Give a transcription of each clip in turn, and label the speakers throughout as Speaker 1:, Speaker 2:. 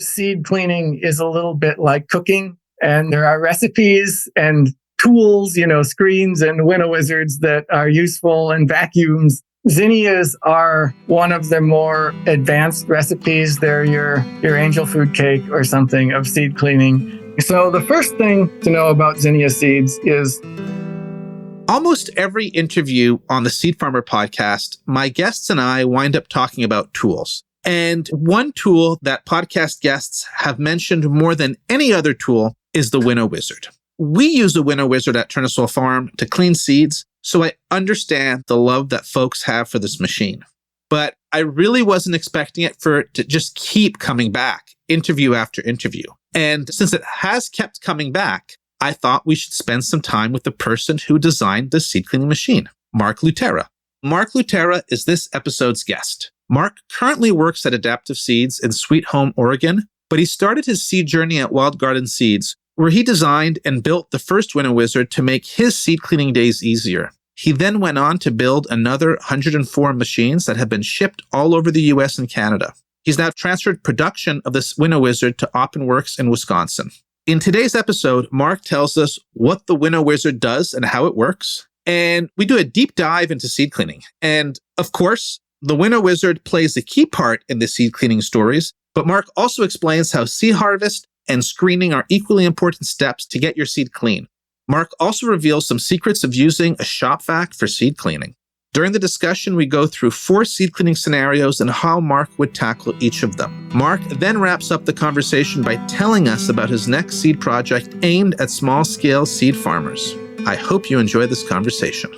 Speaker 1: seed cleaning is a little bit like cooking, and there are recipes and tools, screens and Winnow Wizards that are useful, and vacuums. Zinnias are one of the more advanced recipes. They're your angel food cake or something of seed cleaning. So the first thing to know about zinnia seeds is
Speaker 2: almost every interview on the Seed Farmer podcast, my guests and I wind up talking about tools. And one tool that podcast guests have mentioned more than any other tool is the Winnow Wizard. We use the Winnow Wizard at Torne-Sol Farm to clean seeds, so I understand the love that folks have for this machine. But I really wasn't expecting it for it to just keep coming back, interview after interview. And since it has kept coming back, I thought we should spend some time with the person who designed the seed cleaning machine, Mark Luterra. Mark Luterra is this episode's guest. Mark currently works at Adaptive Seeds in Sweet Home, Oregon, but he started his seed journey at Wild Garden Seeds, where he designed and built the first Winnow Wizard to make his seed cleaning days easier. He then went on to build another 104 machines that have been shipped all over the US and Canada. He's now transferred production of this Winnow Wizard to Oppen Works in Wisconsin. In today's episode, Mark tells us what the Winnow Wizard does and how it works, and we do a deep dive into seed cleaning. And of course, the Winnow Wizard plays a key part in the seed cleaning stories, but Mark also explains how seed harvest and screening are equally important steps to get your seed clean. Mark also reveals some secrets of using a shop vac for seed cleaning. During the discussion, we go through 4 seed cleaning scenarios and how Mark would tackle each of them. Mark then wraps up the conversation by telling us about his next seed project aimed at small-scale seed farmers. I hope you enjoy this conversation.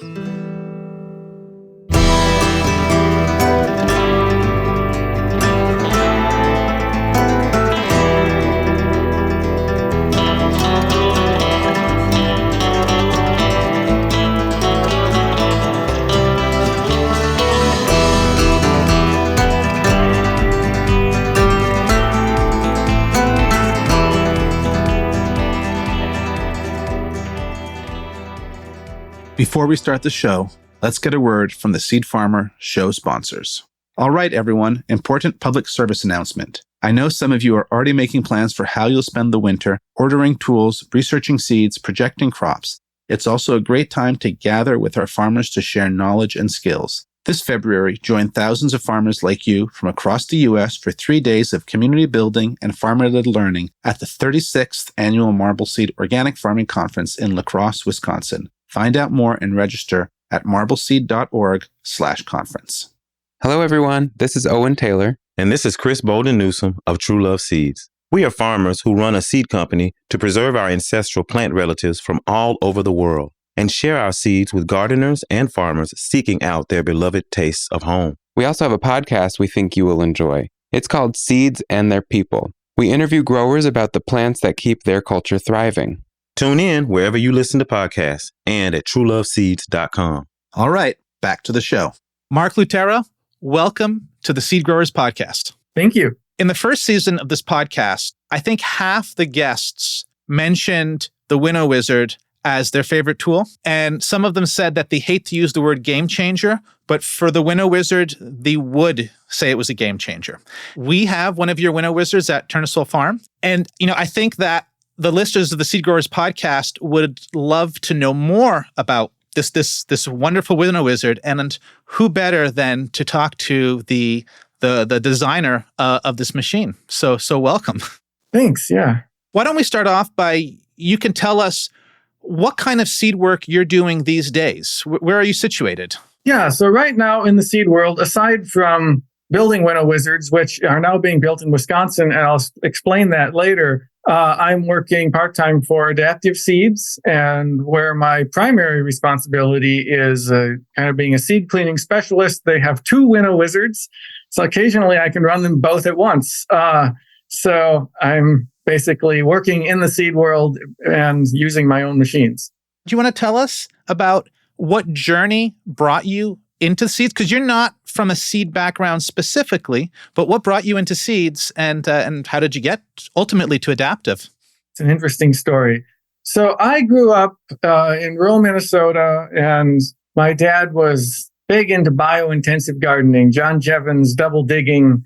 Speaker 2: Before we start the show, let's get a word from the Seed Farmer show sponsors. All right, everyone, important public service announcement. I know some of you are already making plans for how you'll spend the winter, ordering tools, researching seeds, projecting crops. It's also a great time to gather with our farmers to share knowledge and skills. This February, join thousands of farmers like you from across the U.S. for 3 days of community building and farmer-led learning at the 36th Annual Marble Seed Organic Farming Conference in La Crosse, Wisconsin. Find out more and register at marbleseed.org/conference.
Speaker 3: Hello, everyone. This is Owen Taylor.
Speaker 4: And this is Chris Bolden Newsom of True Love Seeds. We are farmers who run a seed company to preserve our ancestral plant relatives from all over the world and share our seeds with gardeners and farmers seeking out their beloved tastes of home.
Speaker 3: We also have a podcast we think you will enjoy. It's called Seeds and Their People. We interview growers about the plants that keep their culture thriving.
Speaker 4: Tune in wherever you listen to podcasts and at trueloveseeds.com.
Speaker 2: All right, back to the show. Mark Luterra, welcome to the Seed Growers Podcast.
Speaker 1: Thank you.
Speaker 2: In the first season of this podcast, I think half the guests mentioned the Winnow Wizard as their favorite tool. And some of them said that they hate to use the word game changer, but for the Winnow Wizard, they would say it was a game changer. We have one of your Winnow Wizards at Torne-Sol Farm. And, I think that the listeners of the Seed Growers Podcast would love to know more about this wonderful Winnow Wizard, and who better than to talk to the designer of this machine. So welcome.
Speaker 1: Thanks. Yeah.
Speaker 2: Why don't we start off by, you can tell us what kind of seed work you're doing these days. Where are you situated?
Speaker 1: Yeah. So right now in the seed world, aside from building Winnow Wizards, which are now being built in Wisconsin, and I'll explain that later, I'm working part-time for Adaptive Seeds, and where my primary responsibility is kind of being a seed cleaning specialist. They have 2 Winnow Wizards, so occasionally I can run them both at once. So I'm basically working in the seed world and using my own machines.
Speaker 2: Do you want to tell us about what journey brought you into seeds? Because you're not from a seed background specifically, but what brought you into seeds, and how did you get ultimately to Adaptive?
Speaker 1: It's an interesting story. So I grew up in rural Minnesota, and my dad was big into biointensive gardening, John Jevons, double digging,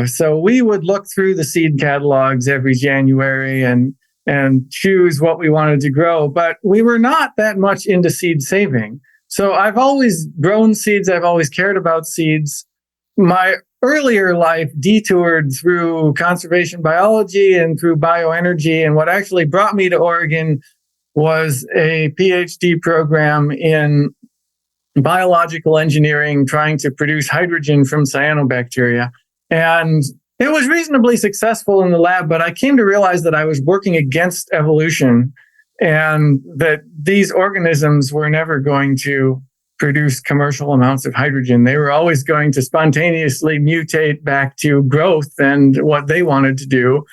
Speaker 1: So we would look through the seed catalogs every January and choose what we wanted to grow, but we were not that much into seed saving. So I've always grown seeds. I've always cared about seeds. My earlier life detoured through conservation biology and through bioenergy. And what actually brought me to Oregon was a PhD program in biological engineering, trying to produce hydrogen from cyanobacteria. And it was reasonably successful in the lab, but I came to realize that I was working against evolution and that these organisms were never going to produce commercial amounts of hydrogen. They were always going to spontaneously mutate back to growth and what they wanted to do.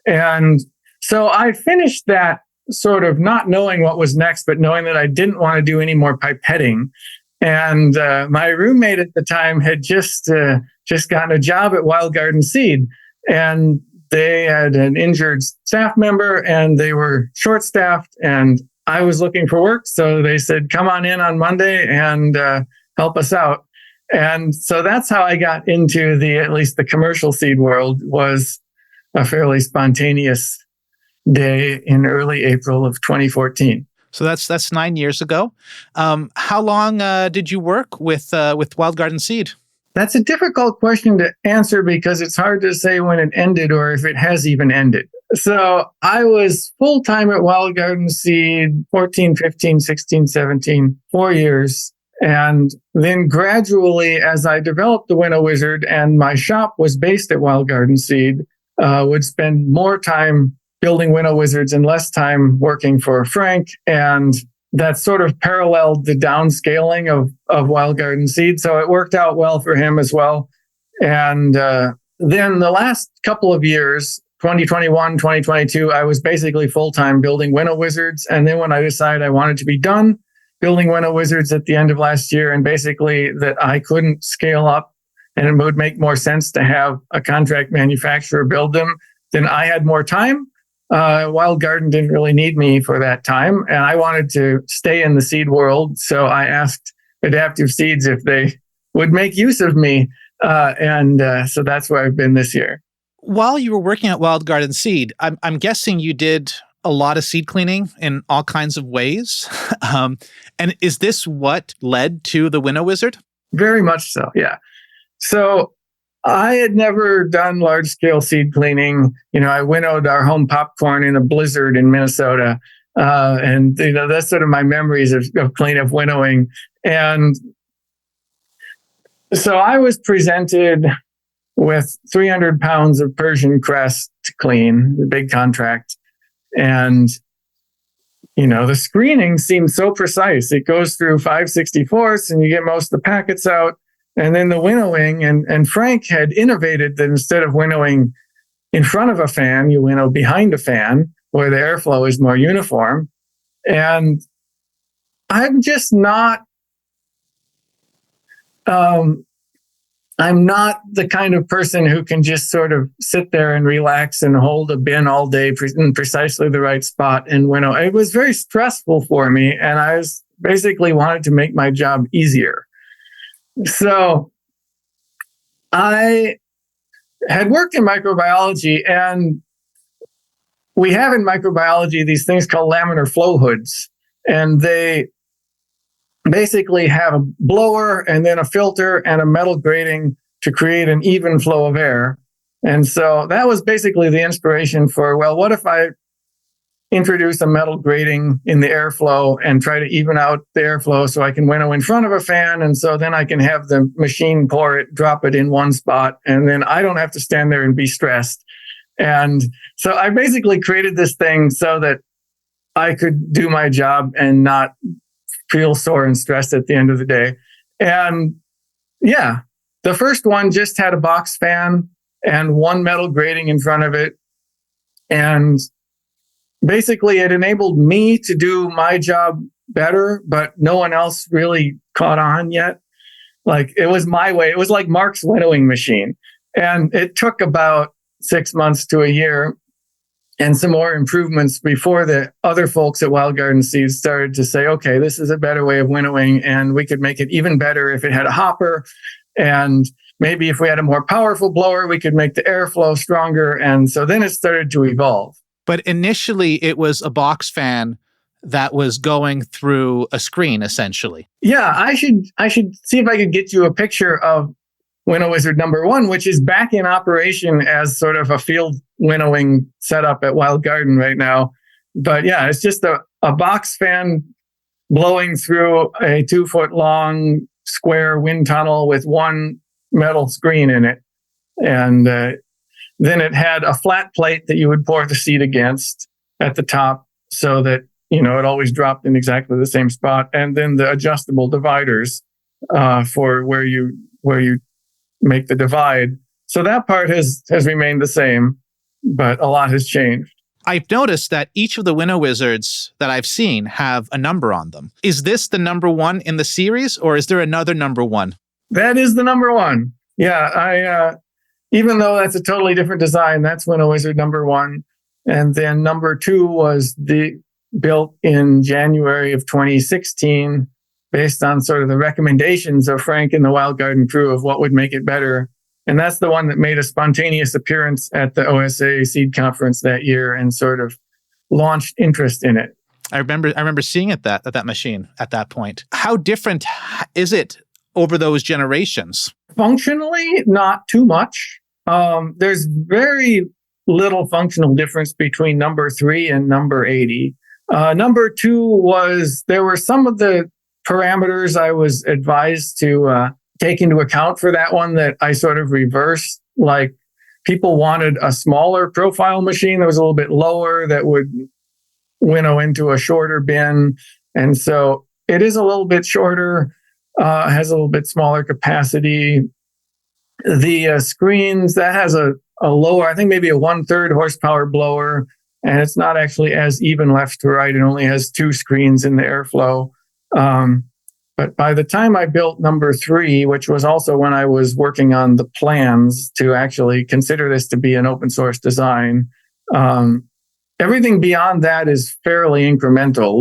Speaker 1: And so I finished that sort of not knowing what was next, but knowing that I didn't want to do any more pipetting. And my roommate at the time had just gotten a job at Wild Garden Seed, and they had an injured staff member and they were short-staffed, and I was looking for work. So they said, come on in on Monday and help us out. And so that's how I got into at least the commercial seed world. Was a fairly spontaneous day in early April of 2014.
Speaker 5: So that's 9 years ago. How long did you work with Wild Garden Seed?
Speaker 1: That's a difficult question to answer because it's hard to say when it ended or if it has even ended. So I was full-time at Wild Garden Seed 14, 15, 16, 17, 4 years. And then gradually, as I developed the Winnow Wizard and my shop was based at Wild Garden Seed, would spend more time building Winnow Wizards and less time working for Frank. And that sort of paralleled the downscaling of Wild Garden Seed. So it worked out well for him as well. And then the last couple of years, 2021, 2022, I was basically full-time building Winnow Wizards. And then when I decided I wanted to be done building Winnow Wizards at the end of last year, and basically that I couldn't scale up and it would make more sense to have a contract manufacturer build them, then I had more time. Wild Garden didn't really need me for that time, and I wanted to stay in the seed world. So I asked Adaptive Seeds if they would make use of me. So that's where I've been this year.
Speaker 5: While you were working at Wild Garden Seed, I'm guessing you did a lot of seed cleaning in all kinds of ways. And is this what led to the Winnow Wizard?
Speaker 1: Very much so, yeah. So I had never done large-scale seed cleaning. I winnowed our home popcorn in a blizzard in Minnesota. And that's sort of my memories of cleanup winnowing. And so I was presented with 300 pounds of Persian cress to clean, the big contract. And, the screening seemed so precise. It goes through 5/64ths and you get most of the packets out. And then the winnowing, and Frank had innovated that instead of winnowing in front of a fan, you winnow behind a fan where the airflow is more uniform. And I'm just not, I'm not the kind of person who can just sort of sit there and relax and hold a bin all day in precisely the right spot and winnow. It was very stressful for me, and I was basically wanted to make my job easier. So I had worked in microbiology, and we have in microbiology these things called laminar flow hoods, and they basically have a blower and then a filter and a metal grating to create an even flow of air. And so that was basically the inspiration for, well, what if I introduce a metal grating in the airflow and try to even out the airflow so I can winnow in front of a fan. And so then I can have the machine pour it, drop it in one spot, and then I don't have to stand there and be stressed. And so I basically created this thing so that I could do my job and not feel sore and stressed at the end of the day. And yeah, the first one just had a box fan and one metal grating in front of it. And basically, it enabled me to do my job better, but no one else really caught on yet. Like, it was my way. It was like Mark's winnowing machine. And it took about 6 months to a year and some more improvements before the other folks at Wild Garden Seeds started to say, okay, this is a better way of winnowing, and we could make it even better if it had a hopper. And maybe if we had a more powerful blower, we could make the airflow stronger. And so then it started to evolve.
Speaker 5: But initially, it was a box fan that was going through a screen, essentially.
Speaker 1: Yeah, I should see if I could get you a picture of Winnow Wizard number 1, which is back in operation as sort of a field winnowing setup at Wild Garden right now. But yeah, it's just a box fan blowing through a 2-foot long square wind tunnel with one metal screen in it. And then it had a flat plate that you would pour the seed against at the top so that, it always dropped in exactly the same spot. And then the adjustable dividers for where you make the divide. So that part has remained the same, but a lot has changed.
Speaker 5: I've noticed that each of the Winnow Wizards that I've seen have a number on them. Is this the number 1 in the series, or is there another number 1?
Speaker 1: That is the number 1. Yeah, even though that's a totally different design, that's Winnow Wizard number 1. And then number 2 was built in January of 2016, based on sort of the recommendations of Frank and the Wild Garden crew of what would make it better. And that's the one that made a spontaneous appearance at the OSA Seed Conference that year and sort of launched interest in it.
Speaker 5: I remember seeing it at that machine at that point. How different is it over those generations?
Speaker 1: Functionally, not too much. There's very little functional difference between number 3 and number 80. Number 2 there were some of the parameters I was advised to take into account for that one that I sort of reversed. Like people wanted a smaller profile machine that was a little bit lower that would winnow into a shorter bin. And so it is a little bit shorter, has a little bit smaller capacity. The screens, that has a lower, I think maybe a 1/3 horsepower blower. And it's not actually as even left to right. It only has 2 screens in the airflow. But by the time I built number 3, which was also when I was working on the plans to actually consider this to be an open source design, everything beyond that is fairly incremental,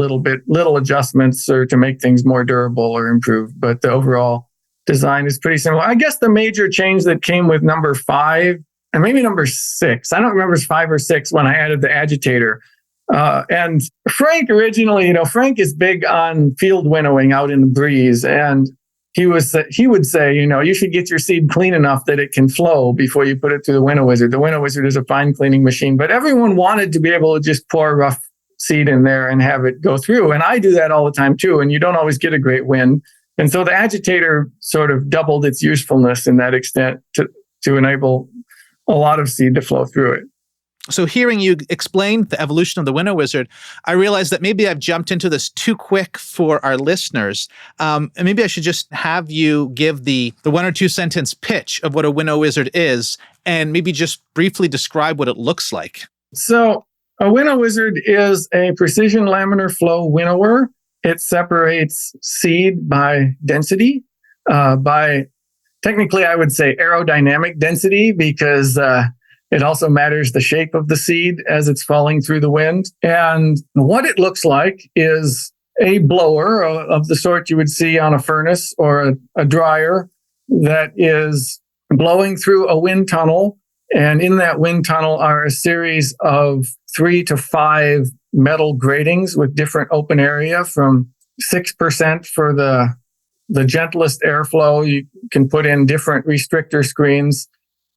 Speaker 1: little adjustments or to make things more durable or improved. But the overall design is pretty similar. I guess the major change that came with number 5 and maybe number 6, I don't remember if it's 5 or 6 when I added the agitator. And Frank originally, Frank is big on field winnowing out in the breeze. And he would say, you should get your seed clean enough that it can flow before you put it through the Winnow Wizard. The Winnow Wizard is a fine cleaning machine, but everyone wanted to be able to just pour rough seed in there and have it go through. And I do that all the time too. And you don't always get a great wind. And so the agitator sort of doubled its usefulness in that extent to enable a lot of seed to flow through it.
Speaker 5: So hearing you explain the evolution of the Winnow Wizard, I realized that maybe I've jumped into this too quick for our listeners. And maybe I should just have you give the 1 or 2 sentence pitch of what a Winnow Wizard is, and maybe just briefly describe what it looks like.
Speaker 1: So a Winnow Wizard is a precision laminar flow winnower. It separates seed by density, by technically I would say aerodynamic density, because it also matters the shape of the seed as it's falling through the wind. And what it looks like is a blower of the sort you would see on a furnace or a dryer that is blowing through a wind tunnel. And in that wind tunnel are a series of 3 to 5 metal gratings with different open area from 6% for the gentlest airflow. You can put in different restrictor screens.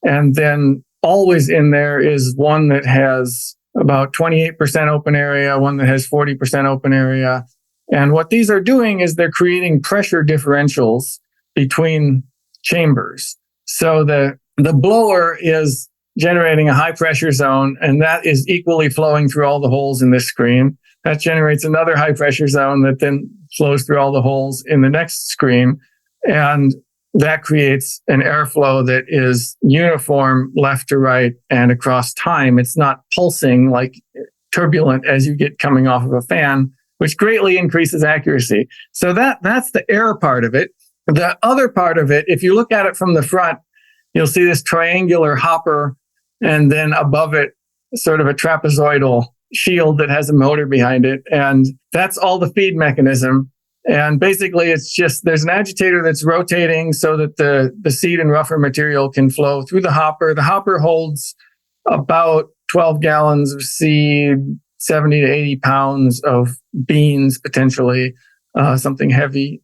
Speaker 1: And then always in there is one that has about 28% open area, one that has 40% open area. And what these are doing is they're creating pressure differentials between chambers. So the blower is generating a high pressure zone, and that is equally flowing through all the holes in this screen. That generates another high pressure zone that then flows through all the holes in the next screen. And that creates an airflow that is uniform left to right and across time. It's not pulsing like turbulent as you get coming off of a fan, which greatly increases accuracy. So that's the air part of it. The other part of it, if you look at it from the front, you'll see this triangular hopper, and then above it, sort of a trapezoidal shield that has a motor behind it. And that's all the feed mechanism. And basically, it's just there's an agitator that's rotating so that the seed and rougher material can flow through the hopper. The hopper holds about 12 gallons of seed, 70 to 80 pounds of beans, potentially something heavy.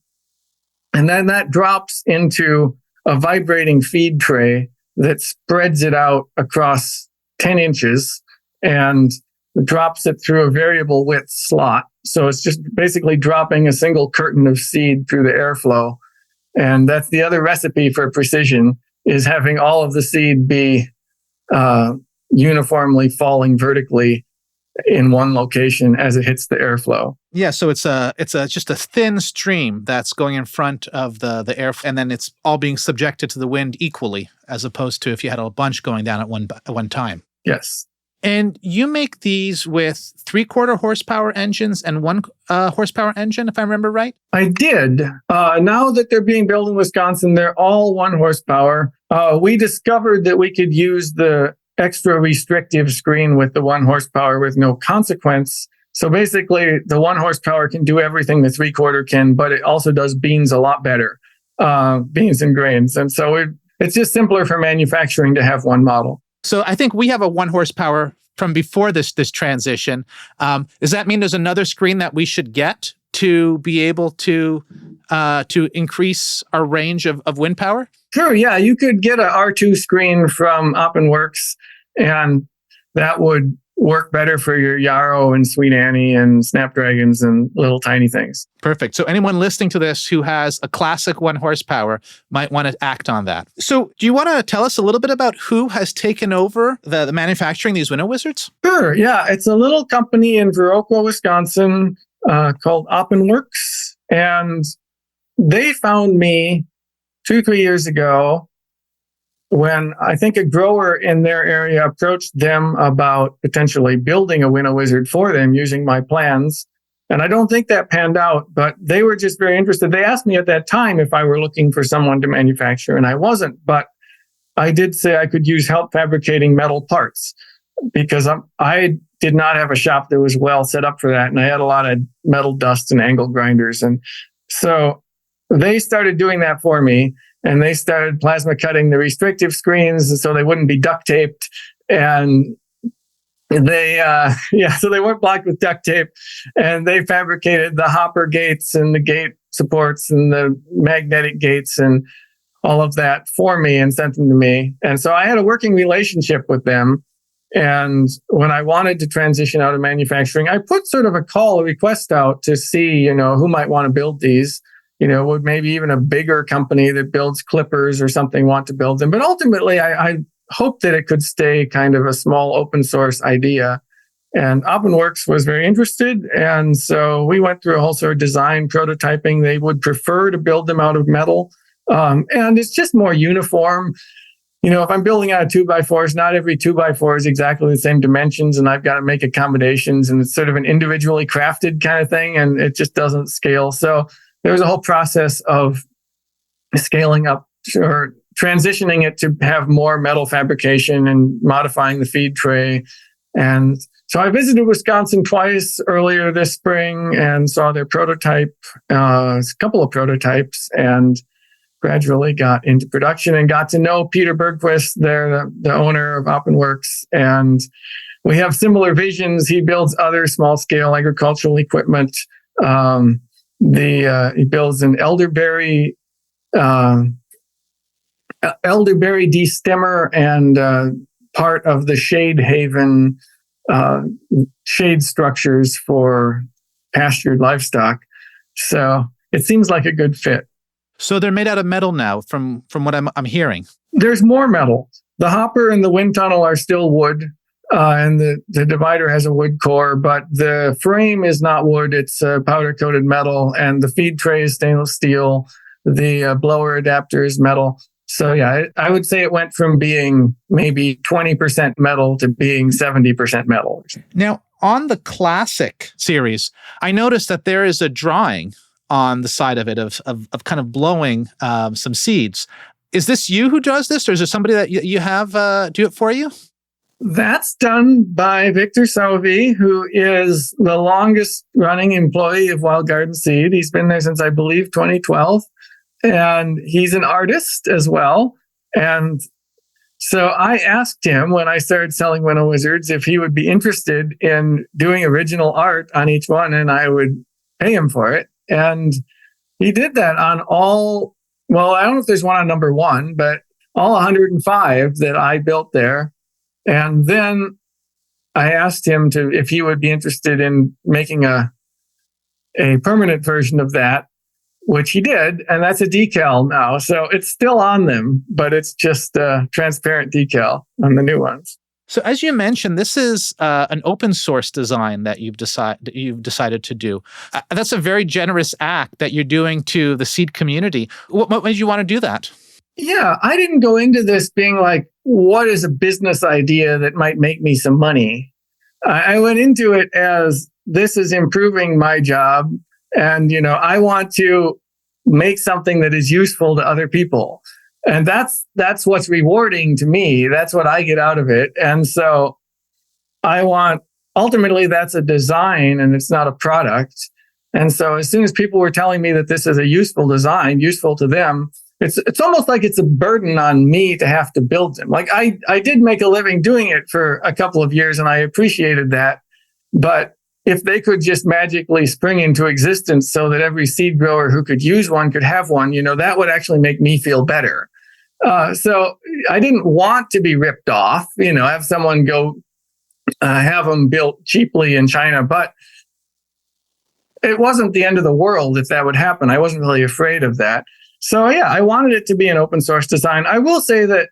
Speaker 1: And then that drops into a vibrating feed tray that spreads it out across 10 inches and drops it through a variable width slot. So it's just basically dropping a single curtain of seed through the airflow. And that's the other recipe for precision, is having all of the seed be uniformly falling vertically in one location as it hits the airflow.
Speaker 5: Yeah, so it's just a thin stream that's going in front of the air, and then it's all being subjected to the wind equally, as opposed to if you had a bunch going down at one time.
Speaker 1: Yes.
Speaker 5: And you make these with 3/4 horsepower engines and 1 horsepower engine, if I remember right?
Speaker 1: I did. Now that they're being built in Wisconsin, they're all 1 horsepower. We discovered that we could use the extra restrictive screen with the 1 horsepower with no consequence. So basically, the 1 horsepower can do everything the 3/4 can, but it also does beans a lot better, beans and grains. And so it's just simpler for manufacturing to have 1 model.
Speaker 5: So I think we have a 1 horsepower from before this transition. Does that mean there's another screen that we should get to be able to increase our range of wind power?
Speaker 1: Sure, yeah. You could get a R2 screen from Oppen Works, and that would work better for your Yarrow and Sweet Annie and Snapdragons and little tiny things.
Speaker 5: Perfect. So anyone listening to this who has a classic 1 horsepower might want to act on that. So do you want to tell us a little bit about who has taken over the manufacturing these Winnow Wizards?
Speaker 1: Sure, yeah. It's a little company in Viroqua, Wisconsin called Oppen Works. And they found me 2-3 years ago when I think a grower in their area approached them about potentially building a Winnow Wizard for them using my plans. And I don't think that panned out, but they were just very interested. They asked me at that time if I were looking for someone to manufacture, and I wasn't, but I did say I could use help fabricating metal parts because I did not have a shop that was well set up for that. And I had a lot of metal dust and angle grinders. And so they started doing that for me. And they started plasma cutting the restrictive screens so they wouldn't be duct taped. And they, so they weren't blocked with duct tape. And they fabricated the hopper gates and the gate supports and the magnetic gates and all of that for me and sent them to me. And so I had a working relationship with them. And when I wanted to transition out of manufacturing, I put sort of a request out to see, who might want to build these. Would maybe even a bigger company that builds clippers or something want to build them. But ultimately, I hoped that it could stay kind of a small open source idea. And Oppen Works was very interested. And so we went through a whole sort of design prototyping. They would prefer to build them out of metal. And it's just more uniform. If I'm building out of 2x4s, not every 2x4 is exactly the same dimensions, and I've got to make accommodations. And it's sort of an individually crafted kind of thing, and it just doesn't scale. So there was a whole process of scaling up or transitioning it to have more metal fabrication and modifying the feed tray. And so I visited Wisconsin twice earlier this spring and saw their prototype, a couple of prototypes, and gradually got into production and got to know Peter Bergquist, the owner of Oppen Works. And we have similar visions. He builds other small scale agricultural equipment. He builds an elderberry destemmer and part of the shade haven shade structures for pastured livestock. So it seems like a good fit.
Speaker 5: So they're made out of metal now, from what I'm hearing.
Speaker 1: There's more metal. The hopper and the wind tunnel are still wood. And the divider has a wood core, but the frame is not wood. It's powder-coated metal, and the feed tray is stainless steel. The blower adapter is metal. So yeah, I would say it went from being maybe 20% metal to being 70% metal.
Speaker 5: Now, on the Classic series, I noticed that there is a drawing on the side of it of kind of blowing some seeds. Is this you who does this, or is there somebody that you have do it for you?
Speaker 1: That's done by Victor Sauvy, who is the longest running employee of Wild Garden Seed. He's been there since, I believe, 2012. And he's an artist as well. And so I asked him when I started selling Winnow Wizards if he would be interested in doing original art on each one, and I would pay him for it. And he did that on all, well, I don't know if there's one on number one, but all 105 that I built there. And then I asked him if he would be interested in making a permanent version of that, which he did. And that's a decal now. So it's still on them, but it's just a transparent decal on the new ones.
Speaker 5: So as you mentioned, this is an open source design that you've decided to do. That's a very generous act that you're doing to the seed community. What made you want to do that?
Speaker 1: Yeah, I didn't go into this being like, what is a business idea that might make me some money? I went into it as, this is improving my job. And, I want to make something that is useful to other people. And that's what's rewarding to me. That's what I get out of it. And so ultimately that's a design and it's not a product. And so as soon as people were telling me that this is a useful design, useful to them, it's almost like it's a burden on me to have to build them. Like I did make a living doing it for a couple of years and I appreciated that. But if they could just magically spring into existence so that every seed grower who could use one could have one, that would actually make me feel better. So I didn't want to be ripped off, have someone go have them built cheaply in China, but it wasn't the end of the world if that would happen. I wasn't really afraid of that. So yeah, I wanted it to be an open source design. I will say that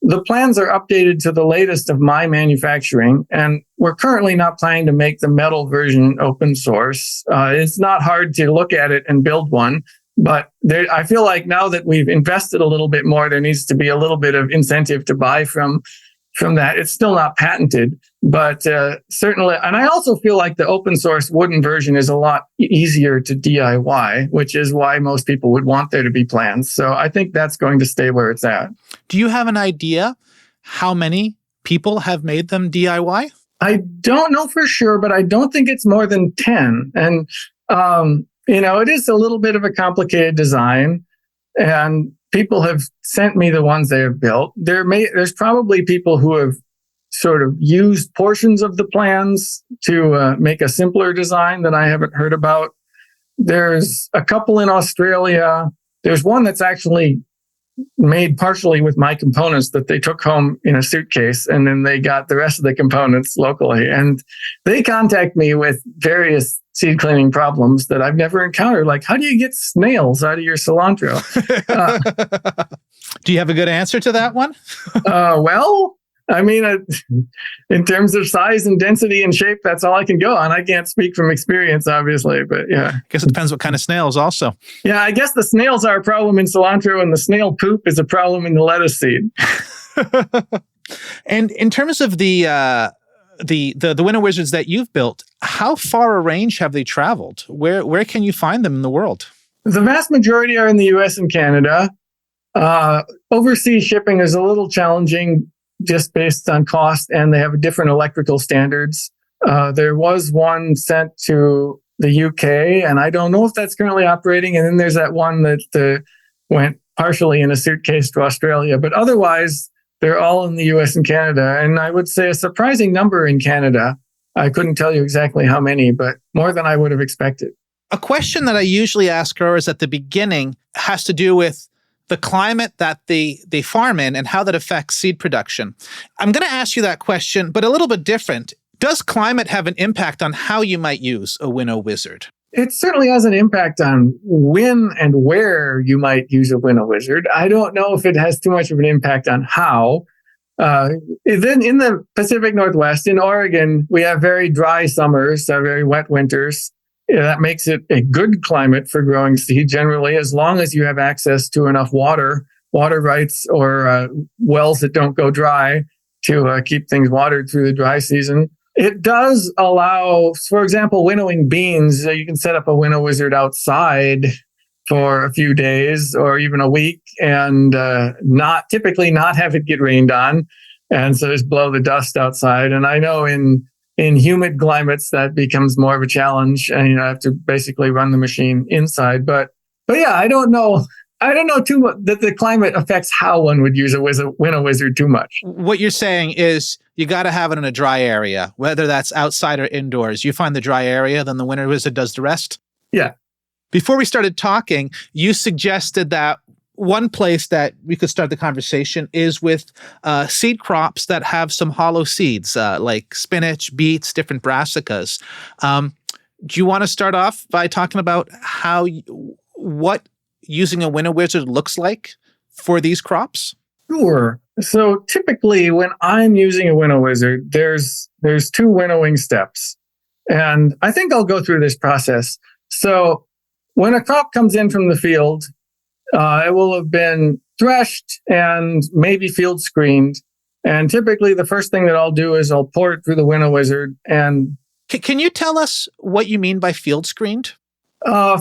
Speaker 1: the plans are updated to the latest of my manufacturing, and we're currently not planning to make the metal version open source. It's not hard to look at it and build one, but I feel like now that we've invested a little bit more, there needs to be a little bit of incentive to buy from that. It's still not patented, but certainly, and I also feel like the open source wooden version is a lot easier to DIY, which is why most people would want there to be plans. So I think that's going to stay where it's at.
Speaker 5: Do you have an idea how many people have made them DIY?
Speaker 1: I don't know for sure, but I don't think it's more than 10. And, it is a little bit of a complicated design, and people have sent me the ones they have built. There's probably people who have sort of used portions of the plans to make a simpler design that I haven't heard about. There's a couple in Australia. There's one that's actually made partially with my components that they took home in a suitcase, and then they got the rest of the components locally. And they contact me with various seed cleaning problems that I've never encountered. Like, how do you get snails out of your cilantro?
Speaker 5: Do you have a good answer to that one?
Speaker 1: Well, I mean, in terms of size and density and shape, that's all I can go on. I can't speak from experience, obviously, but yeah.
Speaker 5: I guess it depends what kind of snails also.
Speaker 1: Yeah, I guess the snails are a problem in cilantro and the snail poop is a problem in the lettuce seed.
Speaker 5: And in terms of the Winnow Wizards that you've built, how far a range have they traveled? Where can you find them in the world?
Speaker 1: The vast majority are in the US and Canada. Overseas shipping is a little challenging just based on cost, and they have different electrical standards. There was one sent to the UK, and I don't know if that's currently operating. And then there's that one that went partially in a suitcase to Australia. But otherwise, they're all in the US and Canada. And I would say a surprising number in Canada. I couldn't tell you exactly how many, but more than I would have expected.
Speaker 5: A question that I usually ask growers at the beginning has to do with the climate that they farm in and how that affects seed production. I'm going to ask you that question, but a little bit different. Does climate have an impact on how you might use a Winnow Wizard?
Speaker 1: It certainly has an impact on when and where you might use a Winnow Wizard. I don't know if it has too much of an impact on how. Then in the Pacific Northwest, in Oregon, we have very dry summers, very wet winters. That makes it a good climate for growing seed generally, as long as you have access to enough water rights, or wells that don't go dry to keep things watered through the dry season. It does allow, for example, winnowing beans. You can set up a Winnow Wizard outside for a few days or even a week and not have it get rained on. And so just blow the dust outside. And I know in humid climates that becomes more of a challenge, and I have to basically run the machine inside. But yeah, I don't know too much that the climate affects how one would use a Winnow Wizard too much.
Speaker 5: What you're saying is you got to have it in a dry area, whether that's outside or indoors. You find the dry area, then the Winnow Wizard does the rest?
Speaker 1: Yeah.
Speaker 5: Before we started talking, you suggested that one place that we could start the conversation is with seed crops that have some hollow seeds, like spinach, beets, different brassicas. Do you want to start off by talking about what using a Winnow Wizard looks like for these crops?
Speaker 1: Sure. So typically when I'm using a Winnow Wizard, there's two winnowing steps. And I think I'll go through this process. So when a crop comes in from the field, it will have been threshed and maybe field screened. And typically the first thing that I'll do is I'll pour it through the Winnow Wizard. And
Speaker 5: can you tell us what you mean by field screened?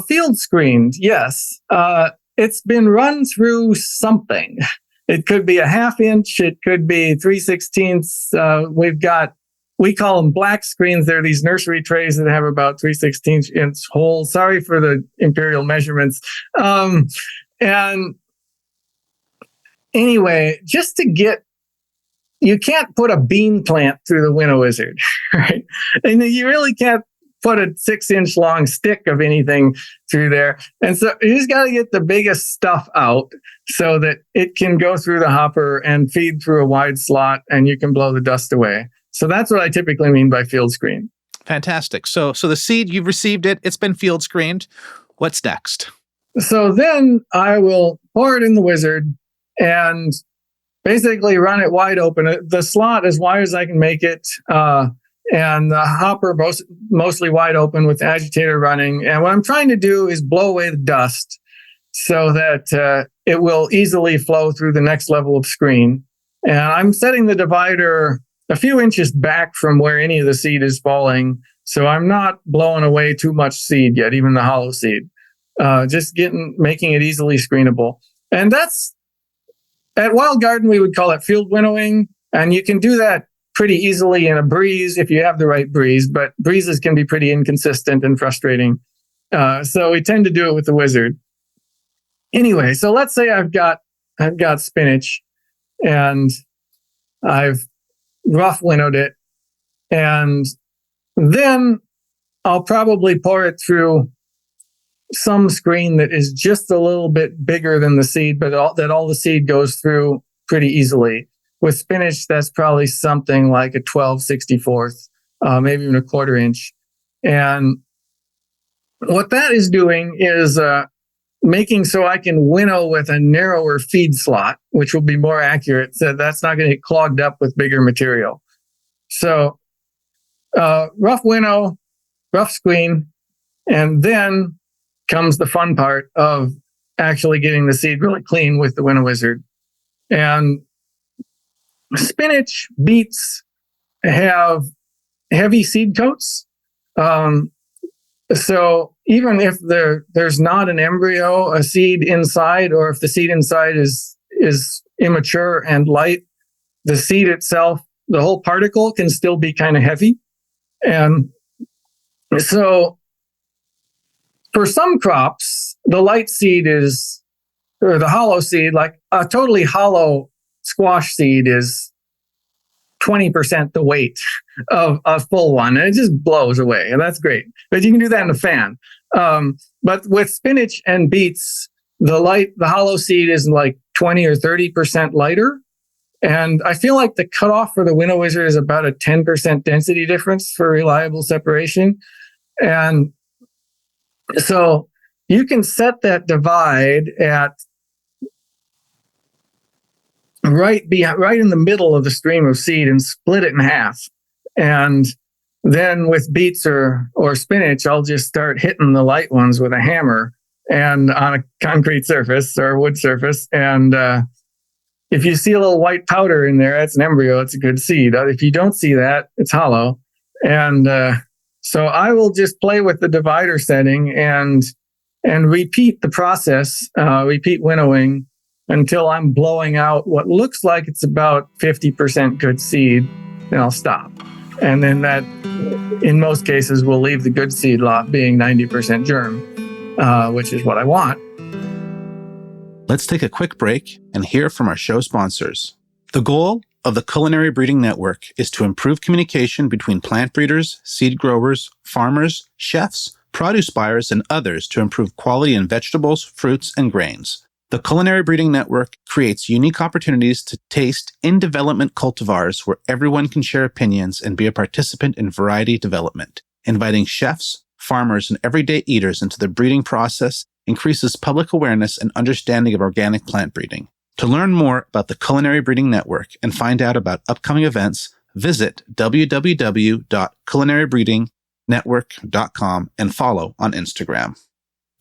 Speaker 1: Field screened, yes. It's been run through something. It could be a 1/2 inch. It could be 3/16. We call them black screens. They're these nursery trays that have about 3/16 inch holes. Sorry for the imperial measurements. And anyway, you can't put a bean plant through the Winnow Wizard, right? And you really can't put a 6-inch long stick of anything through there. And so you just got to get the biggest stuff out so that it can go through the hopper and feed through a wide slot and you can blow the dust away. So that's what I typically mean by field screen.
Speaker 5: Fantastic. So the seed, you've received it. It's been field screened. What's next?
Speaker 1: So then I will pour it in the Wizard and basically run it wide open. The slot as wide as I can make it, and the hopper mostly wide open with the agitator running. And what I'm trying to do is blow away the dust so that it will easily flow through the next level of screen. And I'm setting the divider a few inches back from where any of the seed is falling. So I'm not blowing away too much seed yet, even the hollow seed. Just making it easily screenable. And that's, at Wild Garden, we would call it field winnowing. And you can do that pretty easily in a breeze if you have the right breeze, but breezes can be pretty inconsistent and frustrating. So we tend to do it with the Wizard. Anyway, so let's say I've got spinach and I've rough winnowed it. And then I'll probably pour it through some screen that is just a little bit bigger than the seed, but all the seed goes through pretty easily. With spinach, that's probably something like a 12/64, maybe even a 1/4 inch. And what that is doing is making so I can winnow with a narrower feed slot, which will be more accurate. So that's not going to get clogged up with bigger material. So rough winnow, rough screen, and then comes the fun part of actually getting the seed really clean with the Winnow Wizard. And spinach, beets have heavy seed coats. So even if there's not an embryo, a seed inside, or if the seed inside is immature and light, the seed itself, the whole particle can still be kind of heavy. And so for some crops, the light seed or the hollow seed, like a totally hollow squash seed is 20% the weight of a full one, and it just blows away, and that's great. But you can do that in a fan. But with spinach and beets, the hollow seed is like 20 or 30% lighter. And I feel like the cutoff for the Winnow Wizard is about a 10% density difference for reliable separation. And so you can set that divide at right in the middle of the stream of seed and split it in half. And then with beets or spinach, I'll just start hitting the light ones with a hammer and on a concrete surface or wood surface. And if you see a little white powder in there, that's an embryo. It's a good seed. If you don't see that, it's hollow. And so I will just play with the divider setting and repeat the process, repeat winnowing until I'm blowing out what looks like it's about 50% good seed, then I'll stop. And then that, in most cases, will leave the good seed lot being 90% germ, which is what I want.
Speaker 5: Let's take a quick break and hear from our show sponsors. The goal of the Culinary Breeding Network is to improve communication between plant breeders, seed growers, farmers, chefs, produce buyers, and others to improve quality in vegetables, fruits, and grains. The Culinary Breeding Network creates unique opportunities to taste in development cultivars where everyone can share opinions and be a participant in variety development. Inviting chefs, farmers, and everyday eaters into the breeding process increases public awareness and understanding of organic plant breeding. To learn more about the Culinary Breeding Network and find out about upcoming events, visit www.culinarybreedingnetwork.com and follow on Instagram.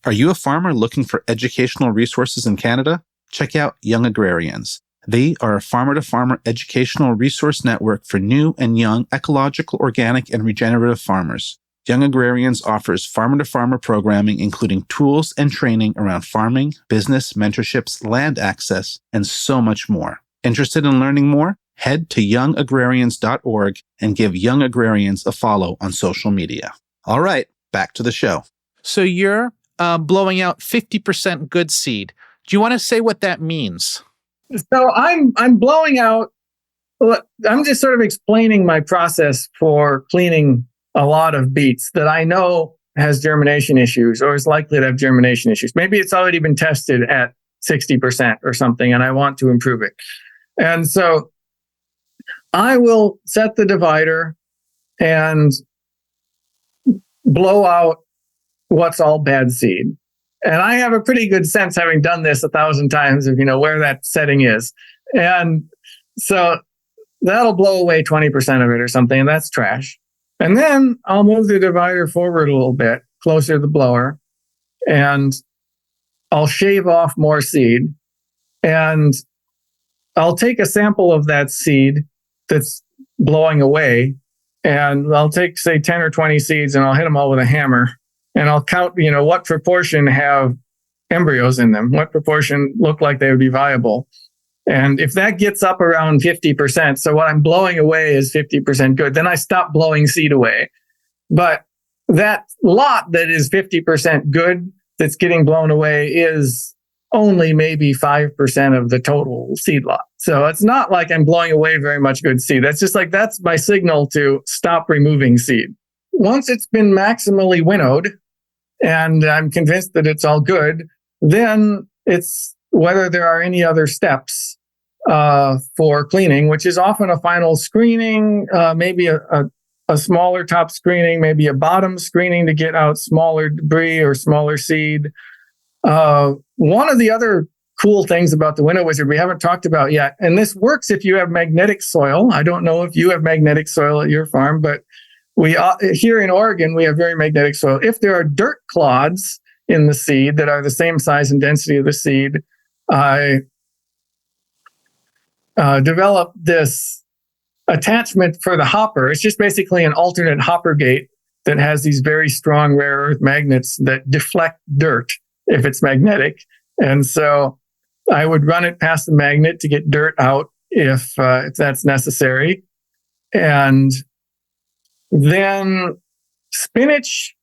Speaker 5: Are you a farmer looking for educational resources in Canada? Check out Young Agrarians. They are a farmer-to-farmer educational resource network for new and young ecological, organic, and regenerative farmers. Young Agrarians offers farmer-to-farmer programming, including tools and training around farming, business, mentorships, land access, and so much more. Interested in learning more? Head to youngagrarians.org and give Young Agrarians a follow on social media. All right, back to the show. So you're blowing out 50% good seed. Do you want to say what that means?
Speaker 1: So I'm blowing out, I'm just sort of explaining my process for cleaning a lot of beets that I know has germination issues or is likely to have germination issues. Maybe it's already been tested at 60% or something, and I want to improve it. And so I will set the divider and blow out what's all bad seed. And I have a pretty good sense, having done this 1,000 times, of, where that setting is. And so that'll blow away 20% of it or something, and that's trash. And then I'll move the divider forward a little bit, closer to the blower, and I'll shave off more seed. And I'll take a sample of that seed that's blowing away, and I'll take, say, 10 or 20 seeds, and I'll hit them all with a hammer. And I'll count, what proportion have embryos in them, what proportion look like they would be viable. And if that gets up around 50%, so what I'm blowing away is 50% good, then I stop blowing seed away. But that lot that is 50% good that's getting blown away is only maybe 5% of the total seed lot. So it's not like I'm blowing away very much good seed. That's just like, that's my signal to stop removing seed. Once it's been maximally winnowed, and I'm convinced that it's all good, then it's whether there are any other steps for cleaning, which is often a final screening, maybe a smaller top screening, maybe a bottom screening to get out smaller debris or smaller seed. One of the other cool things about the Winnow Wizard we haven't talked about yet, and this works if you have magnetic soil. I don't know if you have magnetic soil at your farm, but we here in Oregon, we have very magnetic soil. If there are dirt clods in the seed that are the same size and density of the seed, I developed this attachment for the hopper. It's just basically an alternate hopper gate that has these very strong rare earth magnets that deflect dirt if it's magnetic. And so I would run it past the magnet to get dirt out if that's necessary. And then spinach,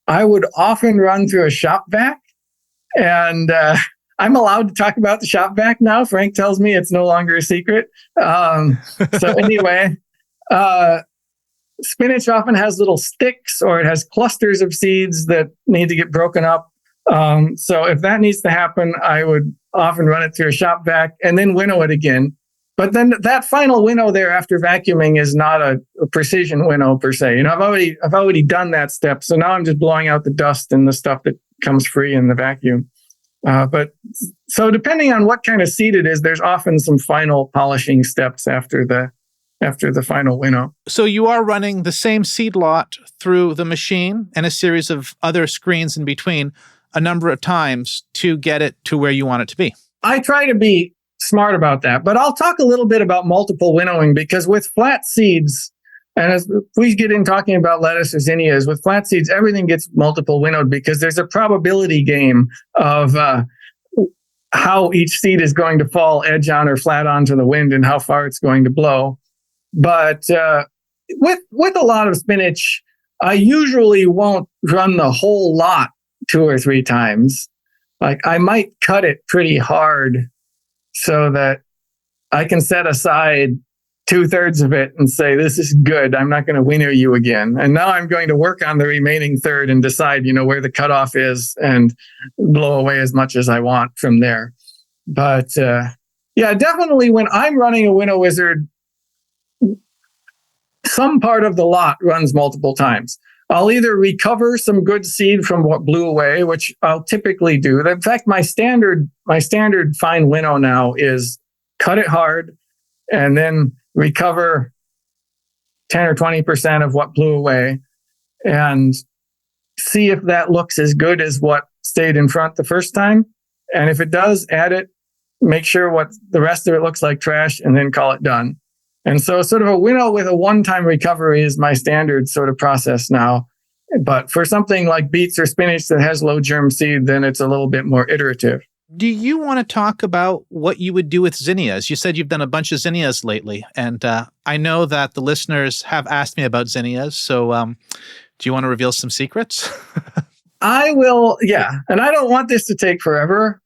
Speaker 1: I would often run through a shop vac. And I'm allowed to talk about the shop vac now. Frank tells me it's no longer a secret. So anyway, spinach often has little sticks, or it has clusters of seeds that need to get broken up. So if that needs to happen, I would often run it through a shop vac and then winnow it again. But then that final winnow there after vacuuming is not a precision winnow per se. I've already done that step. So now I'm just blowing out the dust and the stuff that comes free in the vacuum. But so depending on what kind of seed it is, there's often some final polishing steps after the final winnow.
Speaker 5: So you are running the same seed lot through the machine and a series of other screens in between a number of times to get it to where you want it to be.
Speaker 1: I try to be smart about that, but I'll talk a little bit about multiple winnowing, because with flat seeds, and as we get in talking about lettuce or zinnias, with flat seeds, everything gets multiple winnowed because there's a probability game of how each seed is going to fall edge on or flat onto the wind and how far it's going to blow. But with a lot of spinach, I usually won't run the whole lot 2 or 3 times. Like I might cut it pretty hard so that I can set aside 2/3 of it and say, this is good. I'm not going to winnow you again. And now I'm going to work on the remaining third and decide, where the cutoff is and blow away as much as I want from there. But yeah, definitely when I'm running a Winnow Wizard, some part of the lot runs multiple times. I'll either recover some good seed from what blew away, which I'll typically do. In fact, my standard fine winnow now is cut it hard and then recover 10 or 20% of what blew away and see if that looks as good as what stayed in front the first time. And if it does, add it, make sure what the rest of it looks like trash, and then call it done. And so sort of a winnow with a one-time recovery is my standard sort of process now. But for something like beets or spinach that has low germ seed, then it's a little bit more iterative.
Speaker 5: Do you want to talk about what you would do with zinnias? You said you've done a bunch of zinnias lately, and I know that the listeners have asked me about zinnias. So do you want to reveal some secrets?
Speaker 1: I will, yeah. And I don't want this to take forever,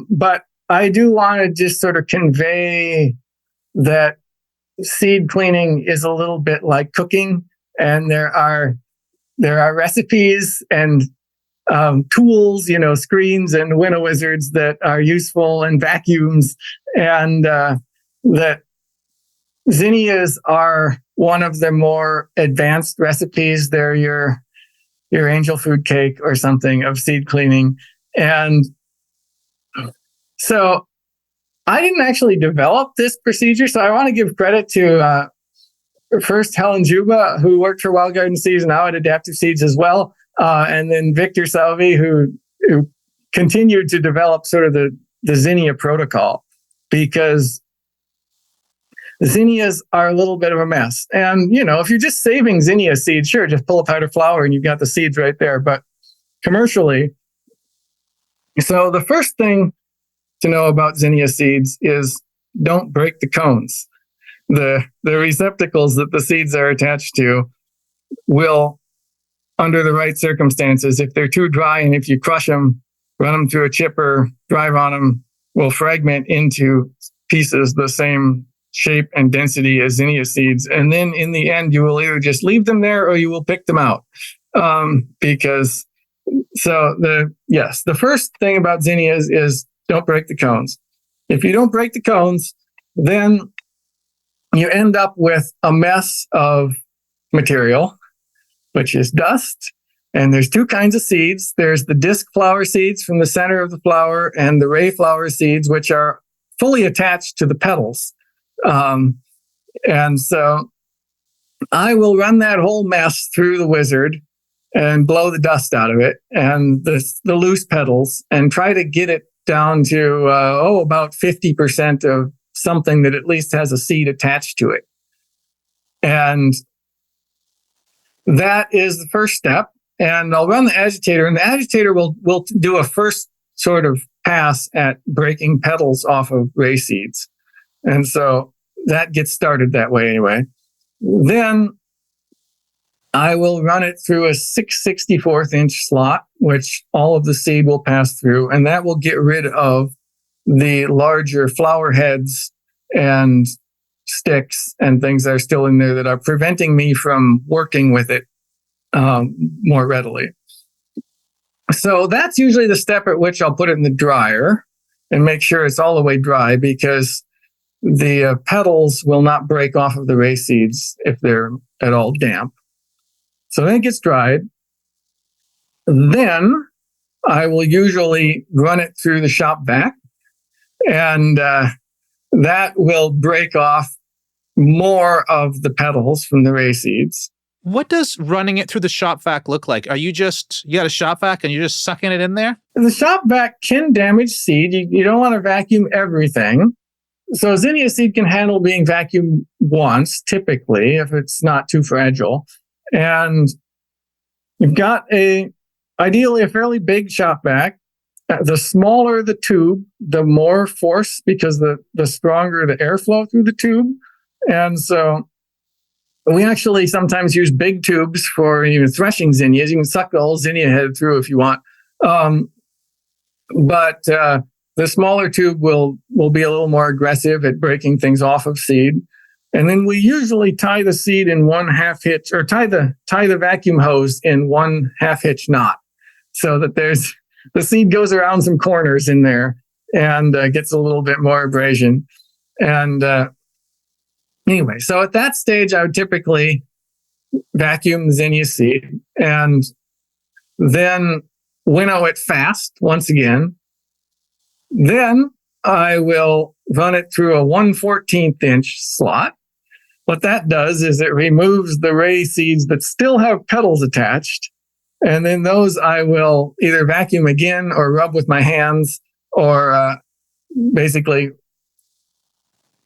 Speaker 1: but I do want to just sort of convey that seed cleaning is a little bit like cooking, and there are recipes and tools, screens and Winnow Wizards that are useful, and vacuums, and that zinnias are one of the more advanced recipes. They're your angel food cake or something of seed cleaning. And so I didn't actually develop this procedure. So I want to give credit to first Helen Juba, who worked for Wild Garden Seeds, now at Adaptive Seeds as well. And then Victor Salvi, who continued to develop sort of the zinnia protocol, because zinnias are a little bit of a mess. And, if you're just saving zinnia seeds, sure, just pull a powder flower and you've got the seeds right there. But commercially, so the first thing to know about zinnia seeds is don't break the cones. The receptacles that the seeds are attached to will, under the right circumstances, if they're too dry and if you crush them, run them through a chipper, drive on them, will fragment into pieces the same shape and density as zinnia seeds. And then in the end, you will either just leave them there or you will pick them out. The first thing about zinnias is don't break the cones. If you don't break the cones, then you end up with a mess of material, which is dust. And there's 2 kinds of seeds. There's the disc flower seeds from the center of the flower and the ray flower seeds, which are fully attached to the petals. And so I will run that whole mess through the wizard and blow the dust out of it and the loose petals and try to get it down to, about 50% of something that at least has a seed attached to it. And that is the first step. And I'll run the agitator, and the agitator will do a first sort of pass at breaking petals off of ray seeds. And so that gets started that way anyway. Then I will run it through a 6/64 inch slot, which all of the seed will pass through, and that will get rid of the larger flower heads and sticks and things that are still in there that are preventing me from working with it more readily. So that's usually the step at which I'll put it in the dryer and make sure it's all the way dry, because the petals will not break off of the ray seeds if they're at all damp. So then it gets dried. Then I will usually run it through the shop vac, and that will break off more of the petals from the ray seeds.
Speaker 5: What does running it through the shop vac look like? Are you got a shop vac and you're just sucking it in there?
Speaker 1: The shop vac can damage seed. You don't want to vacuum everything. So zinnia seed can handle being vacuumed once, typically, if it's not too fragile. And you've got ideally a fairly big shop vac. the smaller the tube, the more force, because the stronger the airflow through the tube. And so we actually sometimes use big tubes for threshing zinnias. You can suck the whole zinnia head through if you want. But the smaller tube will be a little more aggressive at breaking things off of seed. And then we usually tie the seed in 1/2 hitch, or tie the vacuum hose in 1/2 hitch knot, so that the seed goes around some corners in there and gets a little bit more abrasion. And anyway, so at that stage, I would typically vacuum the zinnia seed and then winnow it fast once again. Then I will run it through a 1/14 inch slot. What that does is it removes the ray seeds that still have petals attached. And then those I will either vacuum again or rub with my hands, or basically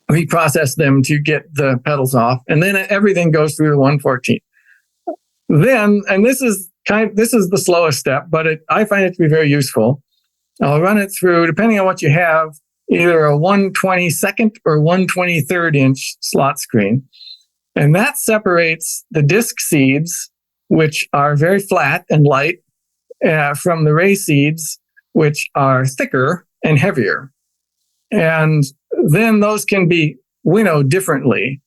Speaker 1: reprocess them to get the petals off. And then everything goes through the 1/14. Then, and this is the slowest step, but I find it to be very useful. I'll run it through, depending on what you have, either a 1/22 or 1/23 inch slot screen. And that separates the disc seeds, which are very flat and light, from the ray seeds, which are thicker and heavier. And then those can be winnowed differently.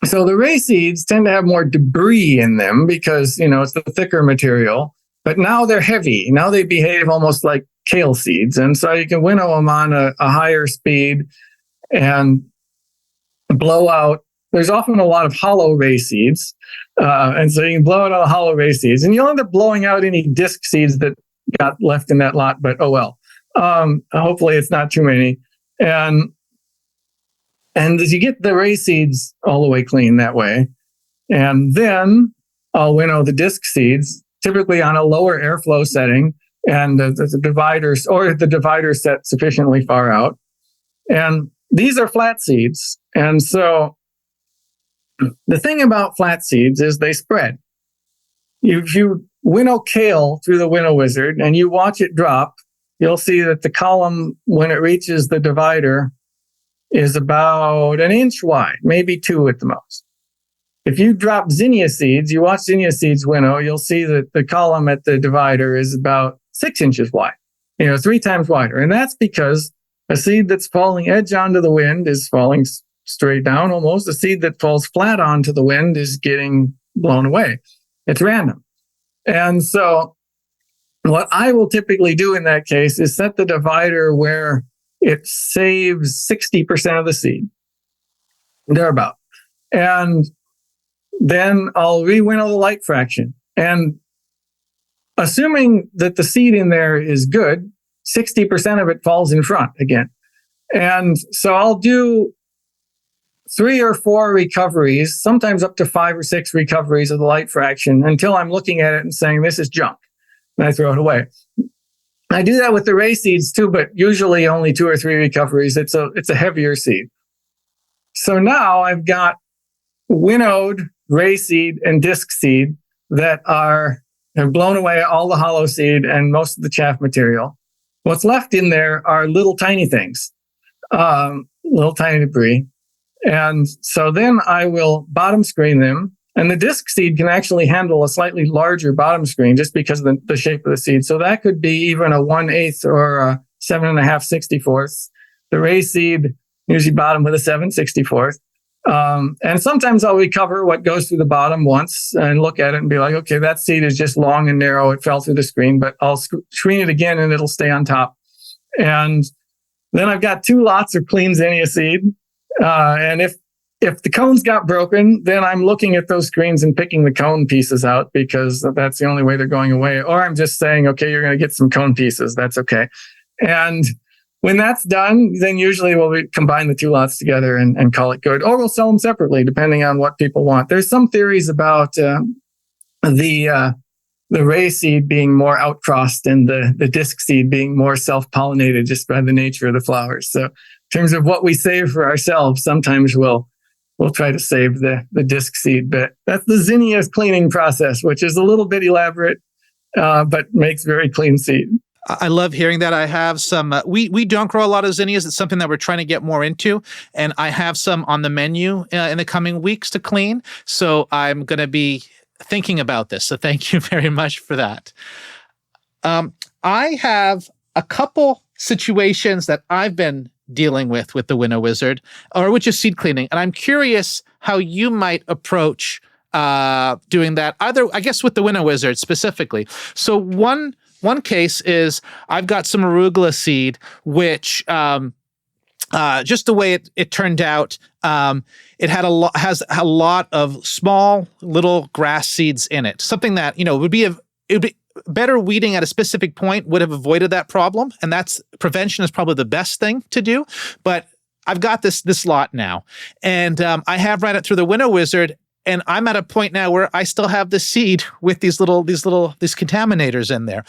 Speaker 1: So the ray seeds tend to have more debris in them because, it's the thicker material. But now they're heavy. Now they behave almost like kale seeds. And so you can winnow them on a higher speed and blow out. There's often a lot of hollow ray seeds. And so you can blow out all the hollow ray seeds. And you'll end up blowing out any disc seeds that got left in that lot. But oh well. Hopefully it's not too many. And as you get the ray seeds all the way clean that way. And then I'll winnow the disc seeds, typically on a lower airflow setting, and the divider set sufficiently far out. And these are flat seeds. And so the thing about flat seeds is they spread. If you winnow kale through the Winnow Wizard and you watch it drop, you'll see that the column, when it reaches the divider, is about 1 inch wide, maybe 2 at the most. If you drop zinnia seeds, you watch zinnia seeds winnow, you'll see that the column at the divider is about 6 inches wide, 3 times wider. And that's because a seed that's falling edge onto the wind is falling straight down almost. A seed that falls flat onto the wind is getting blown away. It's random. And so what I will typically do in that case is set the divider where it saves 60% of the seed, thereabout. And then I'll re-winnow the light fraction. And assuming that the seed in there is good, 60% of it falls in front again. And so I'll do 3 or 4 recoveries, sometimes up to 5 or 6 recoveries of the light fraction until I'm looking at it and saying, this is junk. And I throw it away. I do that with the ray seeds too, but usually only 2 or 3 recoveries. It's a heavier seed. So now I've got winnowed ray seed and disc seed that have blown away all the hollow seed and most of the chaff material. What's left in there are little tiny things, little tiny debris. And so then I will bottom screen them. And the disc seed can actually handle a slightly larger bottom screen just because of the shape of the seed. So that could be even a 1/8 or a 7.5 64ths. The ray seed usually bottom with a 7 64th. And sometimes I'll recover what goes through the bottom once and look at it and be like, okay, that seed is just long and narrow. It fell through the screen, but I'll screen it again and it'll stay on top. And then I've got 2 lots of clean zinnia seed. And if the cones got broken, then I'm looking at those screens and picking the cone pieces out because that's the only way they're going away. Or I'm just saying, okay, you're going to get some cone pieces. That's okay. And when that's done, then usually we'll combine the 2 lots together and call it good. Or we'll sell them separately, depending on what people want. There's some theories about the ray seed being more outcrossed and the disc seed being more self-pollinated just by the nature of the flowers. So in terms of what we save for ourselves, sometimes we'll try to save the disc seed. But that's the zinnia cleaning process, which is a little bit elaborate, but makes very clean seed.
Speaker 5: I love hearing that. I have some, we don't grow a lot of zinnias. It's something that we're trying to get more into. And I have some on the menu in the coming weeks to clean. So I'm going to be thinking about this. So thank you very much for that. I have a couple situations that I've been dealing with the Winnow Wizard, or with just seed cleaning. And I'm curious how you might approach doing that, either, I guess, with the Winnow Wizard specifically. So one case is I've got some arugula seed, which just the way it turned out, it has a lot of small little grass seeds in it. Something that it would be better weeding at a specific point would have avoided that problem, and prevention is probably the best thing to do. But I've got this lot now, and I have ran it through the Winnow Wizard, and I'm at a point now where I still have the seed with these contaminators in there.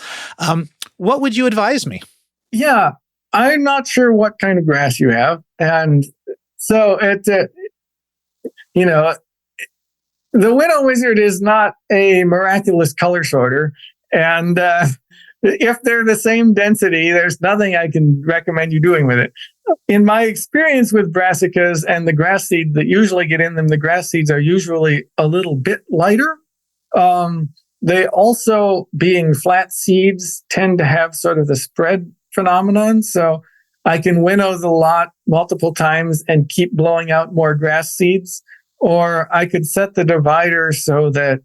Speaker 5: What would you advise me?
Speaker 1: Yeah, I'm not sure what kind of grass you have, and so the Winnow Wizard is not a miraculous color sorter. And if they're the same density, there's nothing I can recommend you doing with it. In my experience with brassicas and the grass seed that usually get in them, the grass seeds are usually a little bit lighter. They also, being flat seeds, tend to have sort of the spread phenomenon. So I can winnow the lot multiple times and keep blowing out more grass seeds. Or I could set the divider so that,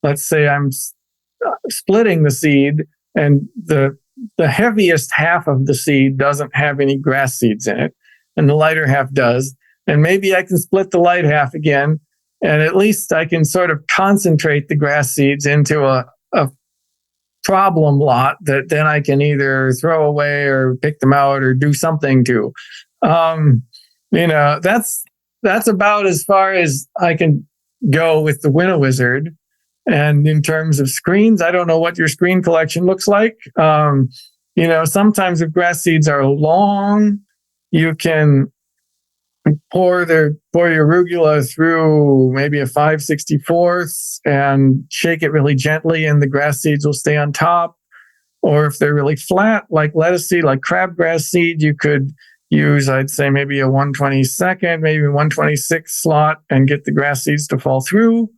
Speaker 1: let's say I'm splitting the seed, and the heaviest half of the seed doesn't have any grass seeds in it, and the lighter half does. And maybe I can split the light half again, and at least I can sort of concentrate the grass seeds into a problem lot that then I can either throw away or pick them out or do something to. That's about as far as I can go with the Winnow Wizard. And in terms of screens, I don't know what your screen collection looks like. Sometimes if grass seeds are long, you can pour your arugula through maybe a 5/64 and shake it really gently, and the grass seeds will stay on top. Or if they're really flat, like lettuce seed, like crabgrass seed, you could use, I'd say, maybe a 1/22, maybe 1/26 slot, and get the grass seeds to fall through.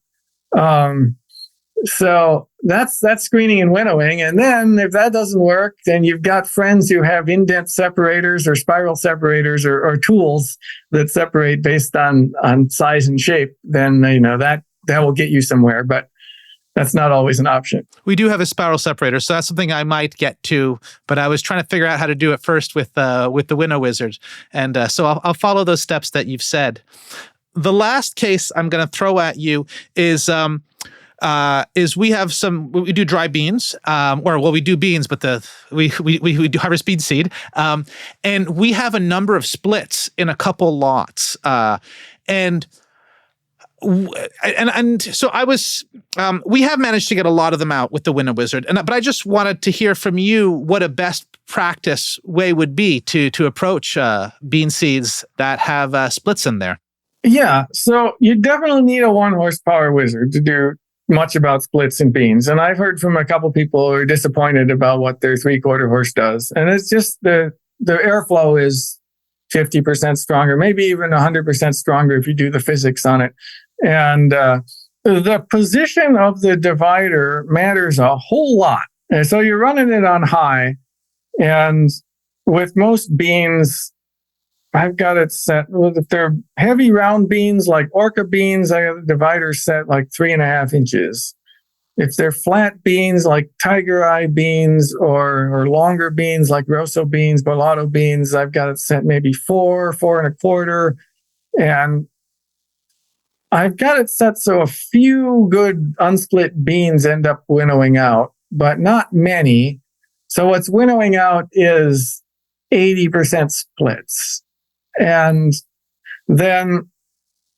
Speaker 1: So that's screening and winnowing. And then if that doesn't work, then you've got friends who have indent separators or spiral separators or tools that separate based on size and shape. Then, that will get you somewhere, but that's not always an option.
Speaker 5: We do have a spiral separator, so that's something I might get to, but I was trying to figure out how to do it first with the Winnow Wizard. And so I'll follow those steps that you've said. The last case I'm going to throw at you is we do dry beans, we do beans, but we do harvest bean seed, and we have a number of splits in a couple lots, and so we have managed to get a lot of them out with the Winnow Wizard, but I just wanted to hear from you what a best practice way would be to approach bean seeds that have splits in there.
Speaker 1: Yeah, so you definitely need a 1 horsepower wizard to do much about splits in beans. And I've heard from a couple people who are disappointed about what their 3/4 horse does. And it's just the airflow is 50% stronger, maybe even 100% stronger if you do the physics on it. And the position of the divider matters a whole lot. And so you're running it on high. And with most beans, I've got it set. Well, if they're heavy round beans like orca beans, I have the divider set like 3.5 inches. If they're flat beans like tiger eye beans or longer beans like rosso beans, bolado beans, I've got it set maybe 4.25. And I've got it set so a few good unsplit beans end up winnowing out, but not many. So what's winnowing out is 80% splits. And then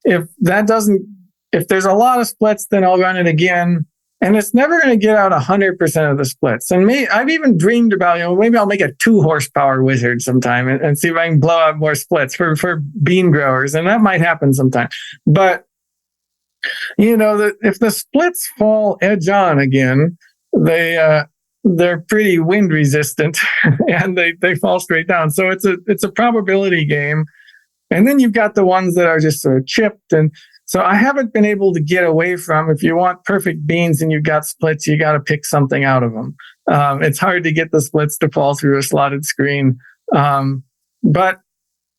Speaker 1: if there's a lot of splits, then I'll run it again. And it's never going to get out 100% of the splits. And I've even dreamed about, maybe I'll make a 2 horsepower wizard sometime and see if I can blow out more splits for bean growers. And that might happen sometime. But, if the splits fall edge on again, they they're pretty wind resistant and they fall straight down. So it's a probability game. And then you've got the ones that are just sort of chipped. And so I haven't been able to get away from, if you want perfect beans and you've got splits, you got to pick something out of them. It's hard to get the splits to fall through a slotted screen. But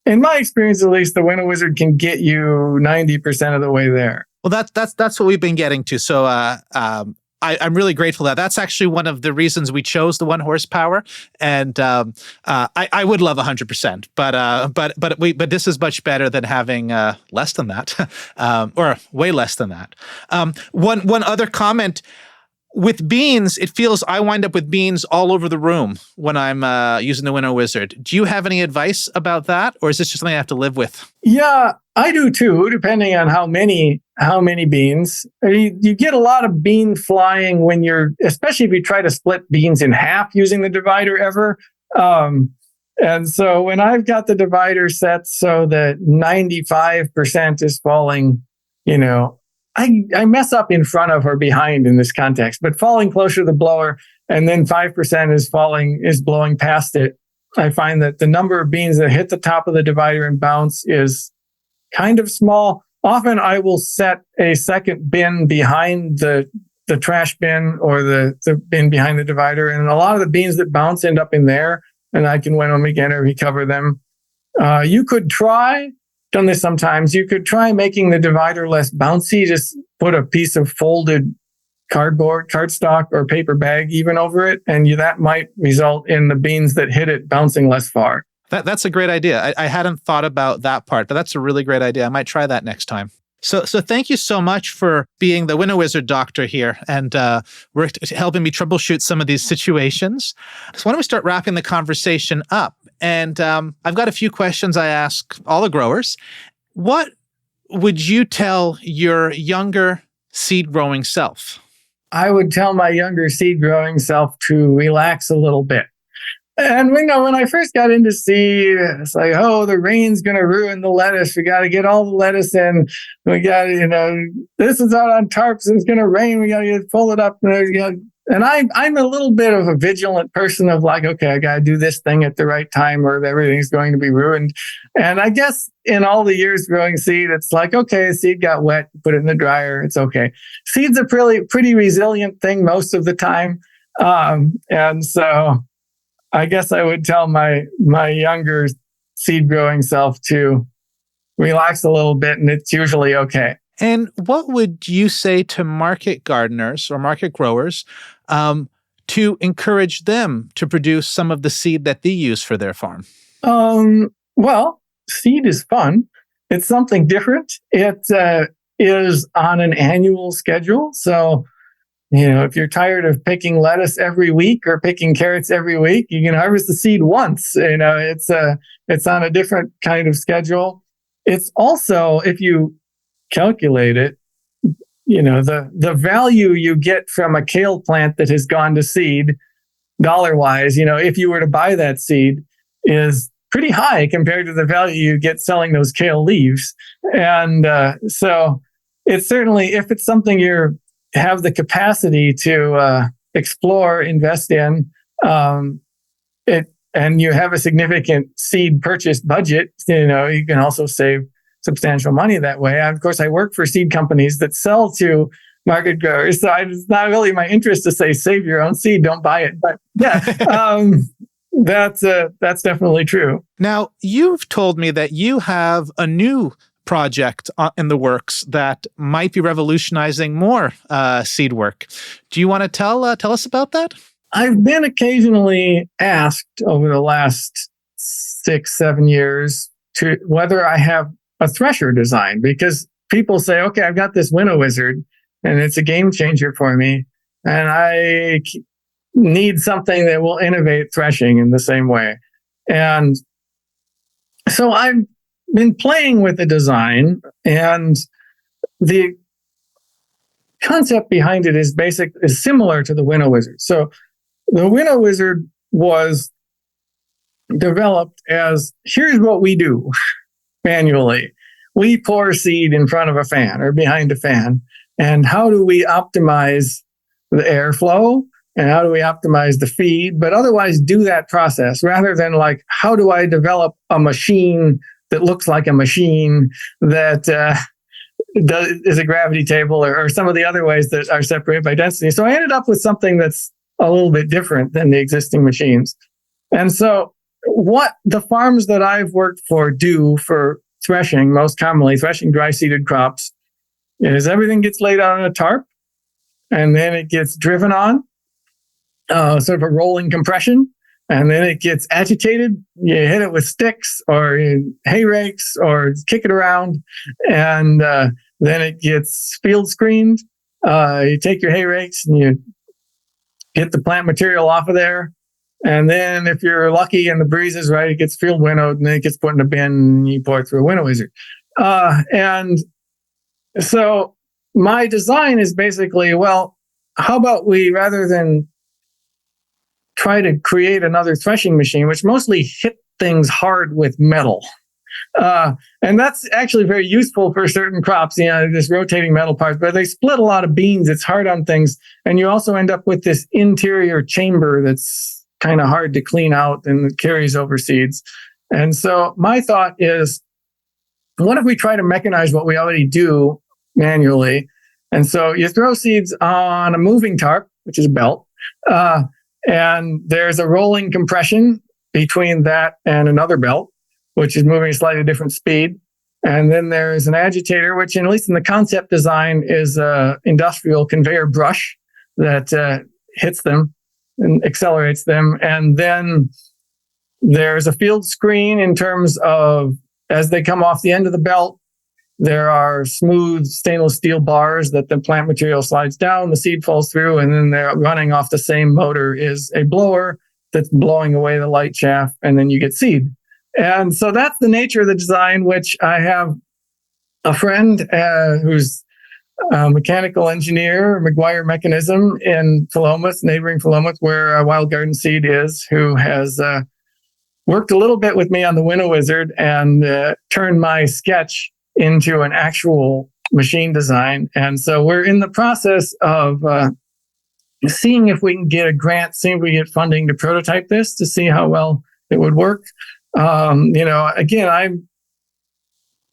Speaker 1: in my experience, at least, the Winnow Wizard can get you 90% of the way there.
Speaker 5: Well, that's what we've been getting to. So I'm really grateful that that's actually one of the reasons we chose the 1 horsepower. And I would love 100%, but this is much better than having less than that, or way less than that. One other comment. With beans, it feels I wind up with beans all over the room when I'm using the Winnow Wizard. Do you have any advice about that, or is this just something I have to live with?
Speaker 1: Yeah, I do too, depending on how many beans. You get a lot of bean flying when especially if you try to split beans in half using the divider ever. And so when I've got the divider set so that 95% is falling, I mess up in front of or behind in this context, but falling closer to the blower and then 5% is blowing past it. I find that the number of beans that hit the top of the divider and bounce is kind of small. Often I will set a second bin behind the trash bin or the bin behind the divider. And a lot of the beans that bounce end up in there and I can win them again or recover them. You could try. Done this sometimes. You could try making the divider less bouncy. Just put a piece of folded cardstock or paper bag even over it, and that might result in the beans that hit it bouncing less far.
Speaker 5: That's a great idea. I hadn't thought about that part, but that's a really great idea. I might try that next time. So thank you so much for being the Winnow Wizard doctor here and helping me troubleshoot some of these situations. So why don't we start wrapping the conversation up? And I've got a few questions I ask all the growers. What would you tell your younger seed growing self?
Speaker 1: I would tell my younger seed growing self to relax a little bit. And when I first got into seed, it's like, oh, the rain's going to ruin the lettuce. We got to get all the lettuce in. We got to, this is out on tarps and it's going to rain. We got to pull it up. And I'm a little bit of a vigilant person of like, okay, I got to do this thing at the right time or everything's going to be ruined. And I guess in all the years growing seed, it's like, okay, seed got wet, put it in the dryer. It's okay. Seed's a pretty resilient thing most of the time. And so I guess I would tell my younger seed growing self to relax a little bit, and it's usually okay.
Speaker 5: And what would you say to market gardeners or market growers to encourage them to produce some of the seed that they use for their farm?
Speaker 1: Well, seed is fun. It's something different. It is on an annual schedule. So if you're tired of picking lettuce every week or picking carrots every week, you can harvest the seed once. It's on a different kind of schedule. It's also, if you calculate it, the value you get from a kale plant that has gone to seed, dollar-wise, if you were to buy that seed, is pretty high compared to the value you get selling those kale leaves. And so it's certainly, if it's something you have the capacity to explore, invest in, and you have a significant seed purchase budget, you can also save substantial money that way. Of course, I work for seed companies that sell to market growers, so it's not really my interest to say save your own seed, don't buy it. But yeah, that's definitely true.
Speaker 5: Now, you've told me that you have a new project in the works that might be revolutionizing more seed work. Do you want to tell us about that?
Speaker 1: I've been occasionally asked over the last 6-7 years to whether I have a thresher design, because people say, okay, I've got this Winnow Wizard and it's a game changer for me, and I need something that will innovate threshing in the same way. And so I've been playing with the design, and the concept behind it is similar to the Winnow Wizard. So the Winnow Wizard was developed as, here's what we do manually. We pour seed in front of a fan or behind a fan. And how do we optimize the airflow and how do we optimize the feed, but otherwise do that process rather than like, how do I develop a machine that looks like a machine that is a gravity table or some of the other ways that are separated by density. So I ended up with something that's a little bit different than the existing machines. And so what the farms that I've worked for do for threshing, most commonly threshing dry seeded crops, is everything gets laid out on a tarp and then it gets driven on, sort of a rolling compression. And then it gets agitated. You hit it with sticks or hay rakes or kick it around. And then it gets field screened. You take your hay rakes and you get the plant material off of there. And then if you're lucky and the breeze is right, it gets field winnowed and then it gets put in a bin and you pour it through a Winnow Wizard. And so my design is basically, well, how about we, rather than try to create another threshing machine, which mostly hit things hard with metal. And that's actually very useful for certain crops, this rotating metal parts, but they split a lot of beans. It's hard on things. And you also end up with this interior chamber that's kind of hard to clean out and it carries over seeds. And so my thought is, what if we try to mechanize what we already do manually? And so you throw seeds on a moving tarp, which is a belt, and there's a rolling compression between that and another belt, which is moving a slightly different speed. And then there's an agitator, which at least in the concept design is an industrial conveyor brush that hits them and accelerates them. And then there's a field screen in terms of, as they come off the end of the belt, there are smooth stainless steel bars that the plant material slides down, the seed falls through, and then they're running off the same motor is a blower that's blowing away the light chaff, and then you get seed. And so that's the nature of the design, which I have a friend who's a mechanical engineer, McGuire Mechanism in Philomath, neighboring Philomath, where Wild Garden Seed is, who has worked a little bit with me on the Winnow Wizard and turned my sketch into an actual machine design. And so we're in the process of seeing if we can get a grant, seeing if we get funding to prototype this to see how well it would work. Again,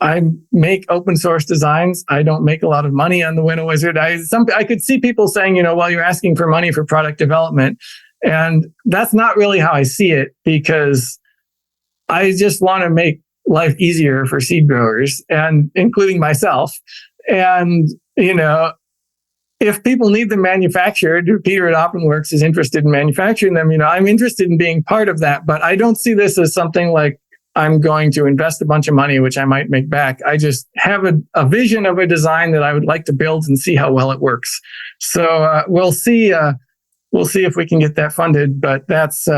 Speaker 1: I make open source designs. I don't make a lot of money on the Winnow Wizard. I could see people saying, well, you're asking for money for product development. And that's not really how I see it, because I just want to make life easier for seed growers, and including myself. And, if people need them manufactured, Peter at Oppen Works is interested in manufacturing them, I'm interested in being part of that, but I don't see this as something like I'm going to invest a bunch of money, which I might make back. I just have a vision of a design that I would like to build and see how well it works. So we'll see if we can get that funded, but that's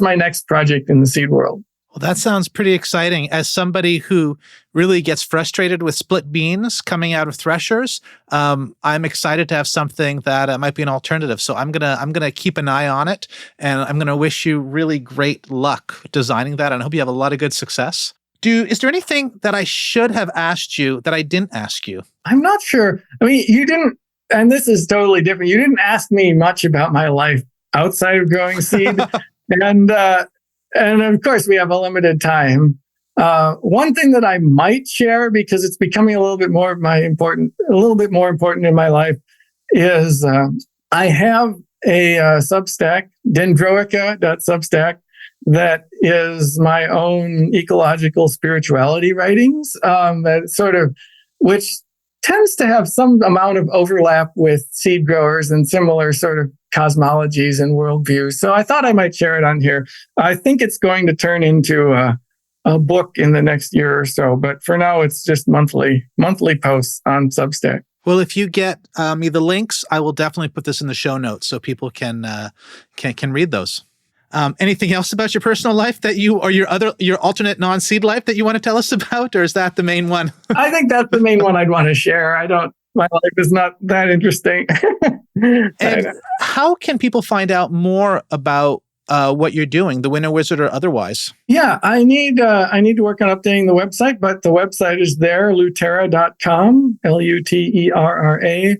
Speaker 1: my next project in the seed world.
Speaker 5: Well, that sounds pretty exciting. As somebody who really gets frustrated with split beans coming out of threshers, I'm excited to have something that might be an alternative. So I'm gonna keep an eye on it, and I'm gonna wish you really great luck designing that. And I hope you have a lot of good success. Is there anything that I should have asked you that I didn't ask you?
Speaker 1: I'm not sure. I mean, you didn't, and this is totally different. You didn't ask me much about my life outside of growing seed, And of course, we have a limited time. One thing that I might share, because it's becoming a little bit more important in my life, is I have a Substack, dendroica.substack, that is my own ecological spirituality writings, which tends to have some amount of overlap with seed growers and similar sort of cosmologies and worldviews. So I thought I might share it on here. I think it's going to turn into a book in the next year or so, but for now it's just monthly posts on Substack.
Speaker 5: Well, if you get me the links, I will definitely put this in the show notes so people can read those. Anything else about your personal life that or your alternate non-seed life that you want to tell us about, or is that the main one?
Speaker 1: I think that's the main one I'd want to share. My life is not that interesting.
Speaker 5: And how can people find out more about what you're doing, the Winnow Wizard or otherwise?
Speaker 1: Yeah, I need to work on updating the website, but the website is there, luterra.com, Luterra.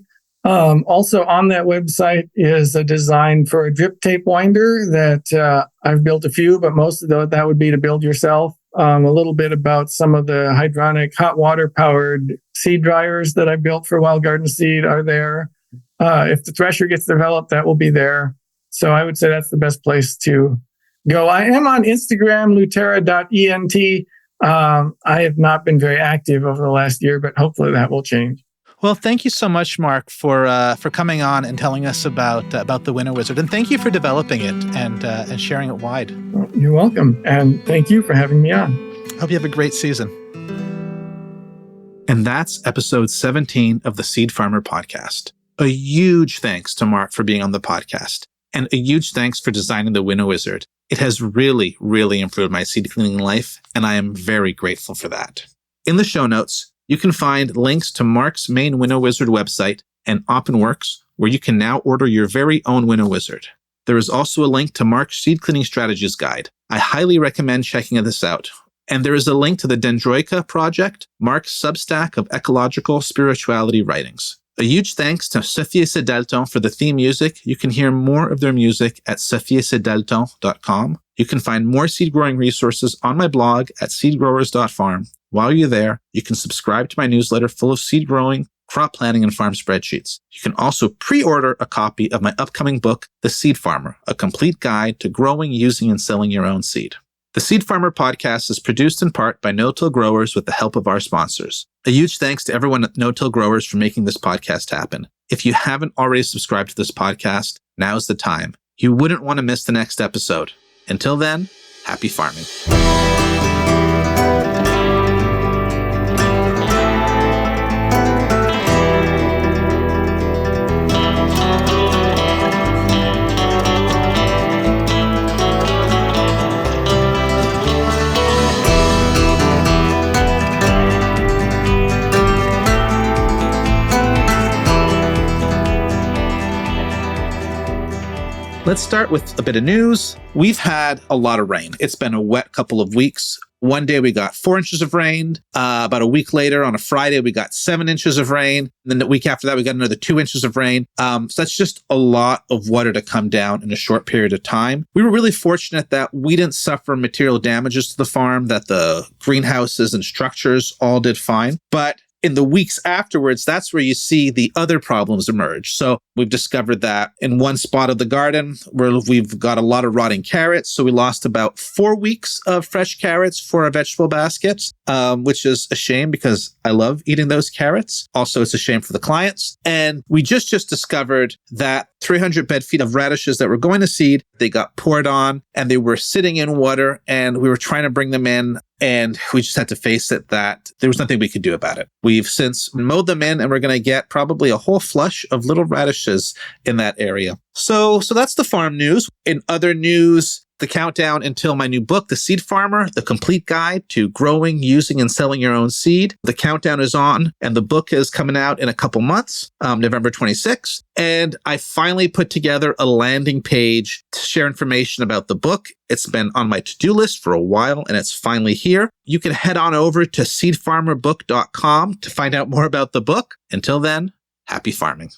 Speaker 1: Also on that website is a design for a drip tape winder that I've built a few, but most of that would be to build yourself. A little bit about some of the hydronic hot water powered seed dryers that I built for wild garden seed are there. If the thresher gets developed, that will be there. So I would say that's the best place to go. I am on Instagram, luterra.ent. I have not been very active over the last year, but hopefully that will change.
Speaker 5: Well, thank you so much, Mark, for coming on and telling us about the Winnow Wizard, and thank you for developing it and sharing it wide.
Speaker 1: Well, you're welcome, and thank you for having me on.
Speaker 5: Hope you have a great season.
Speaker 2: And that's episode 17 of the Seed Farmer podcast. A huge thanks to Mark for being on the podcast, and a huge thanks for designing the Winnow Wizard. It has really, really improved my seed cleaning life, and I am very grateful for that. In the show notes, you can find links to Mark's main Winnow Wizard website and Oppen Works, where you can now order your very own Winnow Wizard. There is also a link to Mark's Seed Cleaning Strategies Guide. I highly recommend checking this out. And there is a link to the Dendroica Project, Mark's Substack of ecological spirituality writings. A huge thanks to Sophie Sedalton for the theme music. You can hear more of their music at sophiesedalton.com. You can find more seed growing resources on my blog at seedgrowers.farm. While you're there, you can subscribe to my newsletter full of seed growing, crop planning, and farm spreadsheets. You can also pre-order a copy of my upcoming book, The Seed Farmer, a complete guide to growing, using, and selling your own seed. The Seed Farmer podcast is produced in part by No-Till Growers with the help of our sponsors. A huge thanks to everyone at No-Till Growers for making this podcast happen. If you haven't already subscribed to this podcast, now's the time. You wouldn't want to miss the next episode. Until then, happy farming. Let's start with a bit of news. We've had a lot of rain. It's been a wet couple of weeks. One day we got 4 inches of rain. About a week later, on a Friday, we got 7 inches of rain. And then the week after that, we got another 2 inches of rain. So that's just a lot of water to come down in a short period of time. We were really fortunate that we didn't suffer material damages to the farm, that the greenhouses and structures all did fine. But in the weeks afterwards, that's where you see the other problems emerge. So we've discovered that in one spot of the garden where we've got a lot of rotting carrots. So we lost about 4 weeks of fresh carrots for our vegetable baskets, which is a shame because I love eating those carrots. Also, it's a shame for the clients. And we just discovered that 300 bed feet of radishes that were going to seed, they got poured on and they were sitting in water, and we were trying to bring them in. And we just had to face it that there was nothing we could do about it. We've since mowed them in, and we're going to get probably a whole flush of little radishes in that area. So that's the farm news. In other news, the countdown until my new book, The Seed Farmer, the complete guide to growing, using, and selling your own seed. The countdown is on, and the book is coming out in a couple months, November 26th. And I finally put together a landing page to share information about the book. It's been on my to-do list for a while, and it's finally here. You can head on over to seedfarmerbook.com to find out more about the book. Until then, happy farming.